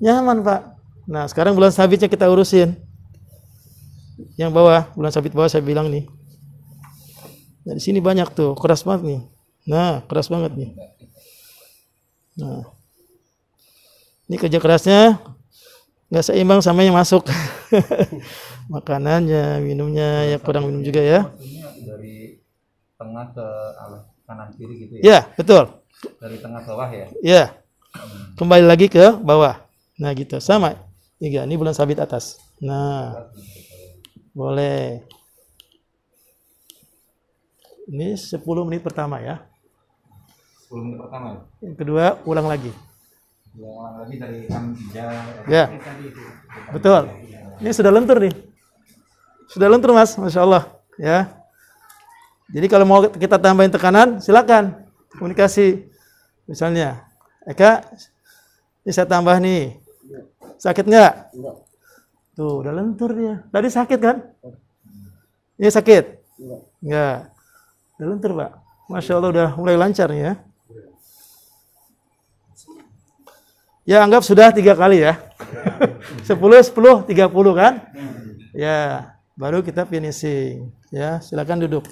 [SPEAKER 1] Nyaman, Pak. Nah, sekarang bulan sabitnya kita urusin. Yang bawah, bulan sabit bawah saya bilang nih. Nah, di sini banyak tuh, keras banget nih. Nah, keras banget nih. Nah, ini kerja kerasnya nggak seimbang sama yang masuk. Makanannya, minumnya, ya kurang minum juga ya.
[SPEAKER 3] Dari tengah ke kanan kiri gitu ya?
[SPEAKER 1] Ya, betul.
[SPEAKER 3] Dari tengah ke bawah ya?
[SPEAKER 1] Ya, kembali lagi ke bawah. Nah gitu, sama. Ini bulan sabit atas. Nah, boleh. Ini 10 menit pertama ya.
[SPEAKER 3] 10 menit pertama ya?
[SPEAKER 1] Yang kedua, ulang lagi.
[SPEAKER 3] Ulang lagi dari kanan tiga.
[SPEAKER 1] Ya, betul. Ini sudah lentur nih. Sudah lentur, Mas. Masya Allah. Ya. Jadi kalau mau kita tambahin tekanan, silakan. Komunikasi. Misalnya, Eka, ini saya tambah nih. Sakit nggak?
[SPEAKER 2] Enggak.
[SPEAKER 1] Tuh, udah lentur dia. Tadi sakit kan? Ini sakit? Enggak. Udah lentur, Pak. Masya Allah, udah mulai lancar nih ya. Ya, anggap sudah 3 kali ya. 10, 10, 30 kan? Ya, baru kita finishing. Ya, silakan duduk.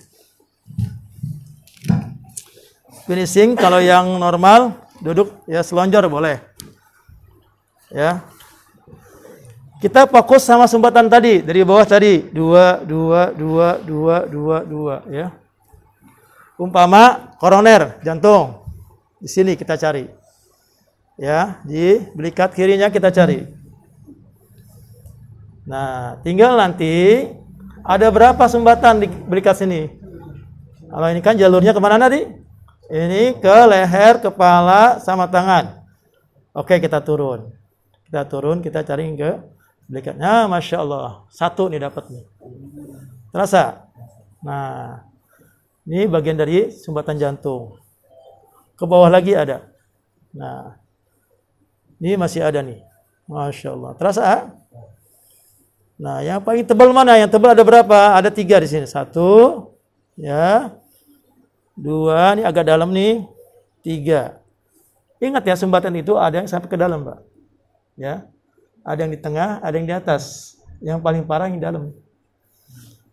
[SPEAKER 1] Finishing kalau yang normal duduk ya selonjor boleh. Ya. Kita fokus sama sumbatan tadi dari bawah tadi 2 ya. Umpama koroner jantung di sini kita cari. Ya, di belikat kirinya kita cari. Nah, tinggal nanti ada berapa sumbatan di belikat sini. Kalau ini kan jalurnya kemana tadi? Ini ke leher, kepala, sama tangan. Oke, kita turun. Kita turun, kita cari ke belikatnya. Masya Allah, 1 nih dapat nih. Terasa? Nah, ini bagian dari sumbatan jantung. Ke bawah lagi ada. Nah, ini masih ada nih. Masya Allah. Terasa? Nah, yang paling tebal mana? Yang tebal ada berapa? Ada 3 di sini. 1, ya. 2, ini agak dalam nih. 3. Ingat ya, sumbatan itu ada yang sampai ke dalam, Pak. Ya. Ada yang di tengah, ada yang di atas. Yang paling parah yang di dalam.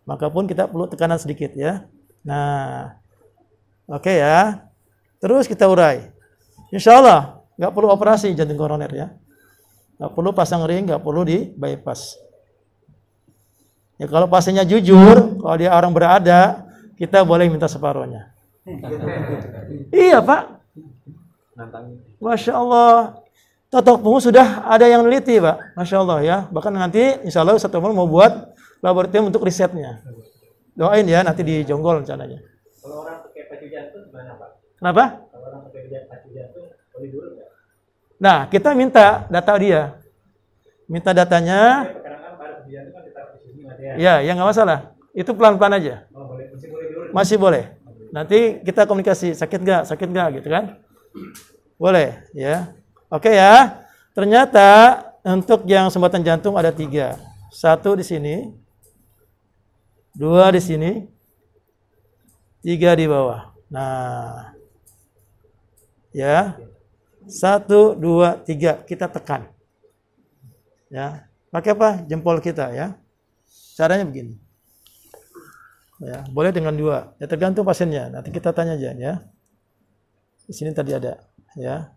[SPEAKER 1] Maka pun kita perlu tekanan sedikit ya. Nah, oke ya. Terus kita urai. Insya Allah nggak perlu operasi jantung koroner ya. Nggak perlu pasang ring, nggak perlu di bypass. Ya kalau pasiennya jujur, kalau dia orang berada, kita boleh minta separuhnya. Iya Pak. Masya Allah. Totok punggung sudah ada yang neliti Pak. Masya Allah ya. Bahkan nanti insya Allah Ustaz Omar mau buat laboratorium untuk risetnya. Doain ya nanti di Jonggol rencananya.
[SPEAKER 4] Kalau orang pakai pacu jantung gimana Pak?
[SPEAKER 1] Kenapa?
[SPEAKER 4] Kalau orang pakai pacu jantung boleh diurut nggak?
[SPEAKER 1] Nah kita minta data dia. Minta datanya.
[SPEAKER 4] Kadang-kadang pada pacu jantung kan ditaruh di sini Mas ya.
[SPEAKER 1] Ya, ya nggak masalah. Itu pelan-pelan aja.
[SPEAKER 4] Oh, boleh, masih boleh diurut.
[SPEAKER 1] Masih boleh. Nanti kita komunikasi, sakit nggak gitu kan? Boleh, ya. Oke ya. Ternyata untuk yang sumbatan jantung ada 3. 1 di sini, 2 di sini, 3 di bawah. Nah, ya. 1, 2, 3 kita tekan. Ya, pakai apa? Jempol kita ya. Caranya begini. Ya, boleh dengan 2. Ya tergantung pasiennya. Nanti kita tanya aja ya. Di sini tadi ada, ya.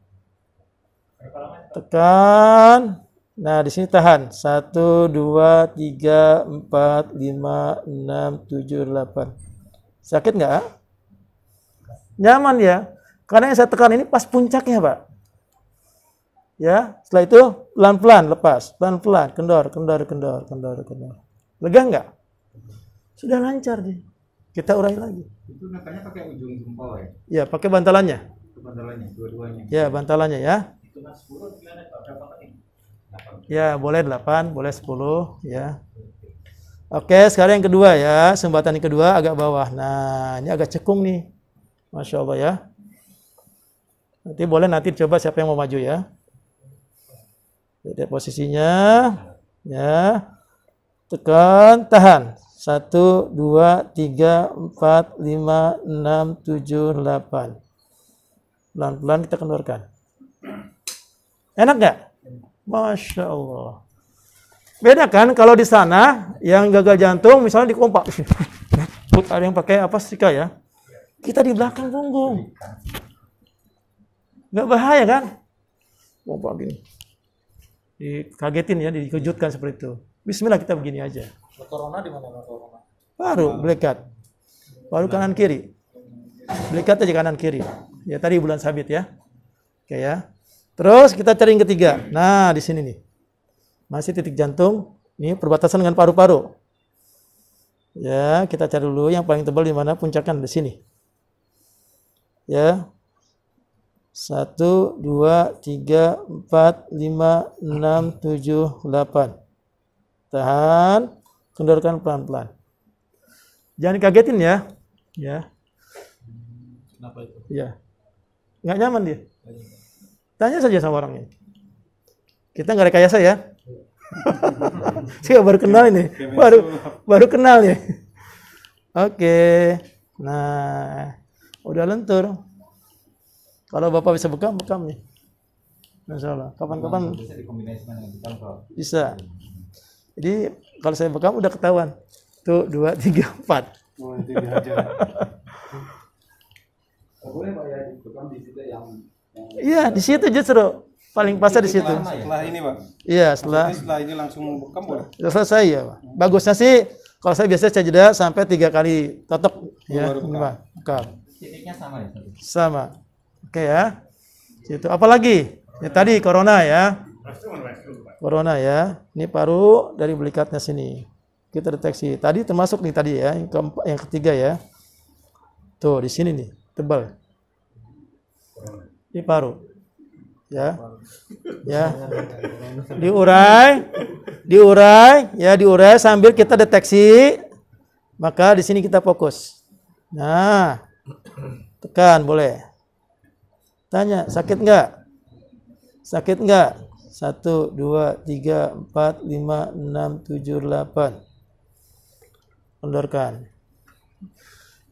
[SPEAKER 1] Tekan. Nah, di sini tahan. 1 2 3 4 5 6 7 8. Sakit nggak? Nyaman ya. Karena yang saya tekan ini pas puncaknya, Pak. Ya, setelah itu pelan-pelan lepas, pelan-pelan, kendor. Lega nggak? Sudah lancar dia. Kita urai lagi.
[SPEAKER 3] Itu nakanya pakai ujung jempol ya?
[SPEAKER 1] Ya, pakai bantalannya.
[SPEAKER 3] Itu bantalannya, dua-duanya.
[SPEAKER 1] Ya, bantalannya ya.
[SPEAKER 4] Itu Mas 10 gimana Pak? Berapa menit?
[SPEAKER 1] Ya, boleh 8, boleh 10 ya. Oke, sekarang yang kedua ya. Sumbatan yang kedua agak bawah. Nah, ini agak cekung nih. Masya Allah ya. Nanti boleh nanti coba siapa yang mau maju ya. Lihat posisinya. Ya. Tekan, tahan. 1, 2, 3, 4, 5, 6, 7, 8. Pelan-pelan kita kendorkan. Enak nggak? Masya Allah. Beda kan kalau di sana yang gagal jantung misalnya di kompak. Ada yang pakai apa sih ya? Kita di belakang punggung. Nggak bahaya kan? Kompak gini. Dikagetin ya, dikejutkan seperti itu. Bismillah kita begini aja.
[SPEAKER 2] Corona di mana corona?
[SPEAKER 1] Baru belekat. Baru kanan kiri. Belekat aja kanan kiri. Ya tadi bulan sabit ya. Oke ya. Terus kita cari yang ketiga. Nah, di sini nih. Masih titik jantung. Ini perbatasan dengan paru-paru. Ya, kita cari dulu yang paling tebal di mana puncaknya di sini. Ya. 1, 2, 3, 4, 5, 6, 7, 8. Tahan. Kendorkan pelan-pelan. Jangan kagetin ya. Ya.
[SPEAKER 2] Kenapa itu?
[SPEAKER 1] Ya. Nggak nyaman dia. Tanya saja sama orangnya. Kita nggak rekayasa ya. Saya baru kenal ini. Baru kenal ya. Oke. Nah, udah lentur. Kalau Bapak bisa bekam nih. Masya Allah. Kapan-kapan
[SPEAKER 3] Bisa dikombinasikan dengan jempol.
[SPEAKER 1] bisa. Jadi kalau saya bekam udah ketahuan. Tuh 2, 3, 4.
[SPEAKER 2] Oh, itu dihajar.
[SPEAKER 3] Boleh Pak ya dibekam di situ yang
[SPEAKER 1] Iya, di situ justru paling pasnya di situ.
[SPEAKER 2] Setelah ini, Pak.
[SPEAKER 1] Iya, setelah
[SPEAKER 2] Ini langsung bekam boleh.
[SPEAKER 1] selesai ya, Pak. Bagusnya sih kalau saya biasanya saya jeda sampai 3 kali totok ya,
[SPEAKER 2] baru bekam.
[SPEAKER 1] Pak. Bekam.
[SPEAKER 3] titiknya sama ya?
[SPEAKER 1] Sama. Oke ya. Situ. Apalagi? Ya tadi corona ya. Corona ya. Ini paru dari belikatnya sini. Kita deteksi. Tadi termasuk nih tadi ya, yang ketiga ya. Tuh di sini nih, tebal. Ini paru. Ya. Ya. Diurai sambil kita deteksi. Maka di sini kita fokus. Nah, tekan boleh. Tanya, sakit nggak? Sakit nggak? 1, 2, 3, 4, 5, 6, 7, 8. Kendorkan.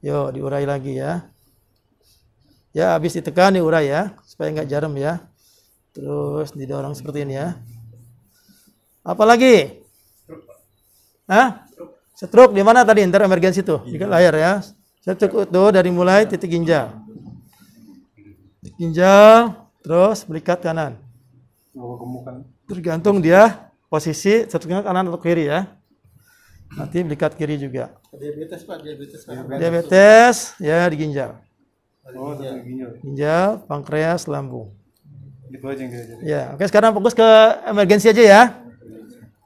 [SPEAKER 1] Yuk, diurai lagi ya. Ya, habis ditekan diurai ya, supaya nggak jarum ya. Terus didorong seperti ini ya. Apalagi? Hah? Stroke di mana tadi? Ntar emergensi tuh, di layar ya. Stroke itu dari mulai titik ginjal. ginjal, terus belikat kanan.
[SPEAKER 4] Gemukan.
[SPEAKER 1] Tergantung dia posisi satunya kanan atau kiri ya. Nanti belikat kiri juga.
[SPEAKER 2] Diabetes Pak, diabetes Pak.
[SPEAKER 1] Diabetes ya di ginjal.
[SPEAKER 4] Oh, dari ginjal.
[SPEAKER 1] Ginjal, pankreas, lambung.
[SPEAKER 4] Gitu aja yang kita.
[SPEAKER 1] Ya, oke sekarang fokus ke emergensi aja ya.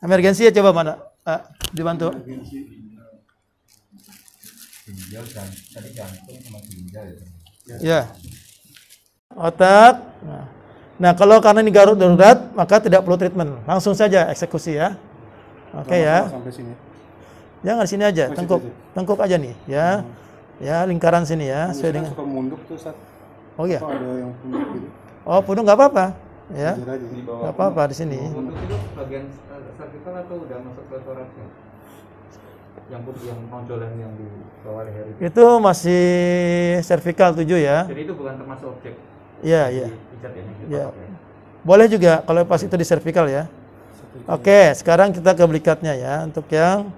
[SPEAKER 1] Emergensi ya coba mana? Dibantu.
[SPEAKER 3] Ginjal dan tadi jantung sama ginjal ya.
[SPEAKER 1] Ya. Otak. Nah, kalau karena ini garut darurat, maka tidak perlu treatment. Langsung saja eksekusi ya. Oke ya.
[SPEAKER 4] Sampai sini.
[SPEAKER 1] Jangan di sini aja, tengkuk aja nih ya. Ya, lingkaran sini ya. Sesuai dengan.
[SPEAKER 4] Suka munduk tuh saat.
[SPEAKER 1] Oh iya.
[SPEAKER 4] Ada yang munduk gitu.
[SPEAKER 1] Oh, punung nggak apa-apa. Ya.
[SPEAKER 4] Belajar aja.
[SPEAKER 1] Nggak apa-apa di sini.
[SPEAKER 3] Untuk itu bagian cervical atau udah masuk ke thoraxnya? Yang nonjolan yang di bawah leher itu.
[SPEAKER 1] Itu masih cervical 7 ya.
[SPEAKER 3] Jadi itu bukan termasuk objek.
[SPEAKER 1] Iya, iya.
[SPEAKER 3] Pijat ya,
[SPEAKER 1] Ya. Boleh juga kalau pas itu di cervical ya. Oke, sekarang kita ke belikatnya ya untuk yang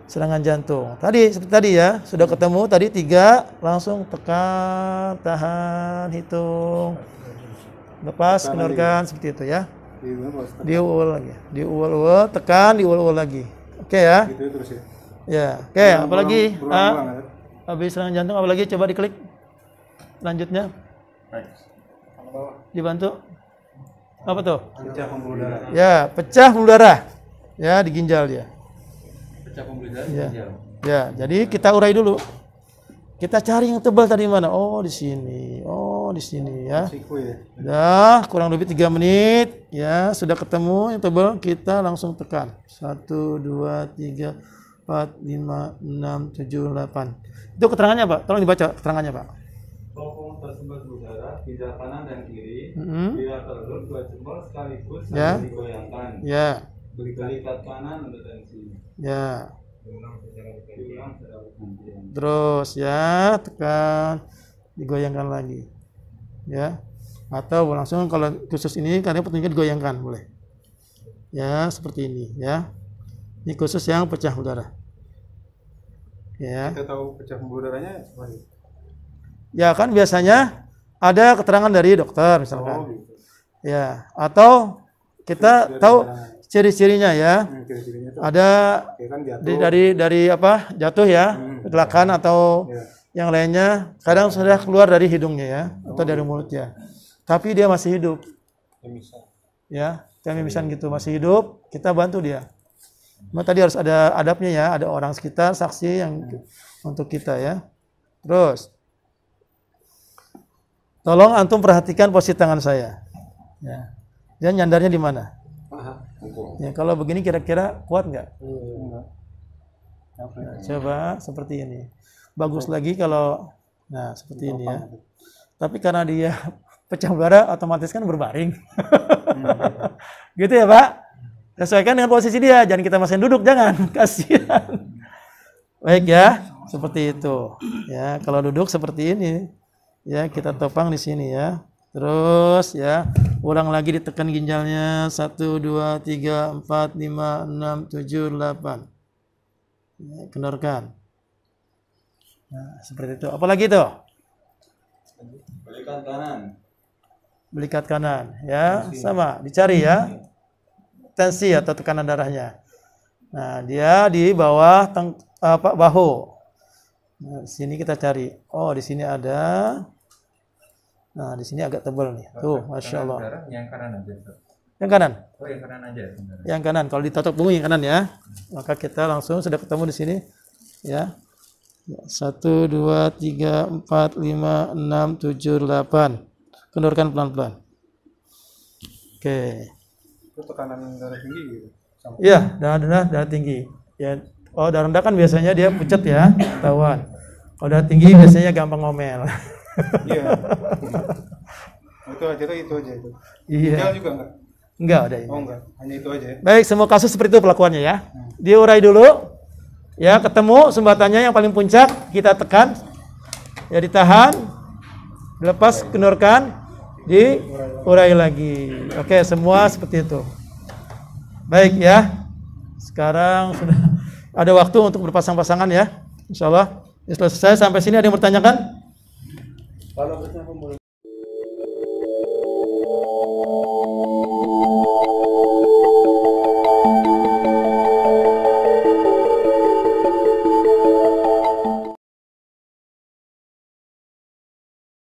[SPEAKER 1] serangan jantung. Tadi seperti tadi ya, sudah ketemu tadi 3, langsung tekan, tahan, hitung. Lepas, kendorkan seperti itu ya. Diuul lagi. Diuul-uul, tekan, diuul-uul lagi. Oke ya.
[SPEAKER 4] Gitu terus ya.
[SPEAKER 1] Ya, oke, apalagi
[SPEAKER 4] Berulang-ulang, ya.
[SPEAKER 1] habis serangan jantung apalagi coba diklik. Lanjutnya. Dibantu. Apa tuh?
[SPEAKER 4] Pecah pembuluh darah.
[SPEAKER 1] Ya, pecah pembuluh darah. Ya, di ginjal dia.
[SPEAKER 3] Pecah pembuluh darah
[SPEAKER 1] Ya.
[SPEAKER 3] ginjal.
[SPEAKER 1] Ya, jadi kita urai dulu. Kita cari yang tebal tadi mana? Oh, di sini. Oh, di sini ya.
[SPEAKER 4] Siku ya.
[SPEAKER 1] Udah, kurang lebih 3 menit. Ya, sudah ketemu yang tebal, kita langsung tekan. 1, 2, 3, 4, 5, 6, 7, 8. Itu keterangannya, Pak. Tolong dibaca keterangannya, Pak.
[SPEAKER 3] Bokong tersumbat berdarah, ginjal kanan dan kiri,
[SPEAKER 1] Mm-hmm.
[SPEAKER 3] bila terlur 2 jempol sekaligus
[SPEAKER 1] Ya.
[SPEAKER 3] sambil digoyangkan.
[SPEAKER 1] Ya,
[SPEAKER 3] Belikat kanan untuk tensi.
[SPEAKER 1] ya.
[SPEAKER 3] Diulang secara bergantian.
[SPEAKER 1] Terus ya, tekan, digoyangkan lagi. Ya. Atau langsung kalau khusus ini karena petunjuknya digoyangkan boleh. Ya, seperti ini ya. Ini khusus yang pecah udara. Ya.
[SPEAKER 4] Kita tahu pecah pembuluh darahnya.
[SPEAKER 1] Ya kan biasanya ada keterangan dari dokter
[SPEAKER 4] Oh,
[SPEAKER 1] misalkan.
[SPEAKER 4] gitu.
[SPEAKER 1] Ya, atau kita
[SPEAKER 4] Dari
[SPEAKER 1] tahu
[SPEAKER 4] keterangan.
[SPEAKER 1] ciri-cirinya ya.
[SPEAKER 4] Ciri-cirinya tuh.
[SPEAKER 1] Ada
[SPEAKER 4] Ya kan jatuh.
[SPEAKER 1] dari apa? Jatuh ya, kecelakaan atau
[SPEAKER 4] Ya.
[SPEAKER 1] yang lainnya. Kadang sudah keluar dari hidungnya ya atau dari mulutnya. Tapi dia masih hidup. Ya, kayak mimisan gitu masih hidup, kita bantu dia. Cuma tadi harus ada adabnya ya, ada orang sekitar, saksi yang untuk kita ya. Terus, tolong antum perhatikan posisi tangan saya. Ya. Dan nyandarnya di mana? Ya, kalau begini kira-kira kuat nggak?
[SPEAKER 4] Enggak.
[SPEAKER 1] Coba seperti ini. Bagus lagi kalau, nah seperti ini ya. Tapi karena dia pecah udara, otomatis kan berbaring. Gitu ya Pak? Sesuaikan dengan posisi dia, jangan kita masih duduk, jangan, kasihan. Baik ya, seperti itu. Ya, kalau duduk seperti ini, ya kita topang di sini ya. Terus ya, ulang lagi ditekan ginjalnya 1, 2, 3, 4, 5, 6, 7, 8. Ya, kendorkan. Nah, seperti itu. Apalagi itu?
[SPEAKER 3] Belikat kanan.
[SPEAKER 1] Belikat kanan, ya, sama, dicari ya. Tensi atau tekanan darahnya. Nah, dia di bawah bahu. Nah, di sini kita cari. Oh, di sini ada. Nah, di sini agak tebal nih. Tuh, masya Allah.
[SPEAKER 3] Darah yang kanan aja.
[SPEAKER 1] Yang kanan.
[SPEAKER 3] Oh, yang kanan aja.
[SPEAKER 1] Yang kanan. Kalau ditotok punggung yang kanan ya. Maka kita langsung sudah ketemu di sini. Ya. 1, 2, 3, 4, 5, 6, 7, 8. Kendorkan pelan-pelan. Oke.
[SPEAKER 4] Itu tekanan darah tinggi gitu.
[SPEAKER 1] Iya, darah tinggi. Ya, kalau darah rendah kan biasanya dia pucat ya, ketahuan. Kalau darah tinggi biasanya gampang ngomel.
[SPEAKER 4] Iya. Itu aja itu.
[SPEAKER 1] Iya.
[SPEAKER 4] Ginjal juga enggak?
[SPEAKER 1] Enggak ada ini.
[SPEAKER 4] Oh enggak, hanya itu aja ya.
[SPEAKER 1] Baik, semua kasus seperti itu pelakuannya ya. Diurai dulu. Ya, ketemu sumbatannya yang paling puncak, kita tekan. Ya, ditahan. Dilepas, kendorkan, diurai lagi. Oke, semua seperti itu. Baik ya. Sekarang sudah ada waktu untuk berpasang-pasangan ya. Insyaallah. Setelah selesai sampai sini ada yang bertanyakan?
[SPEAKER 2] Kalau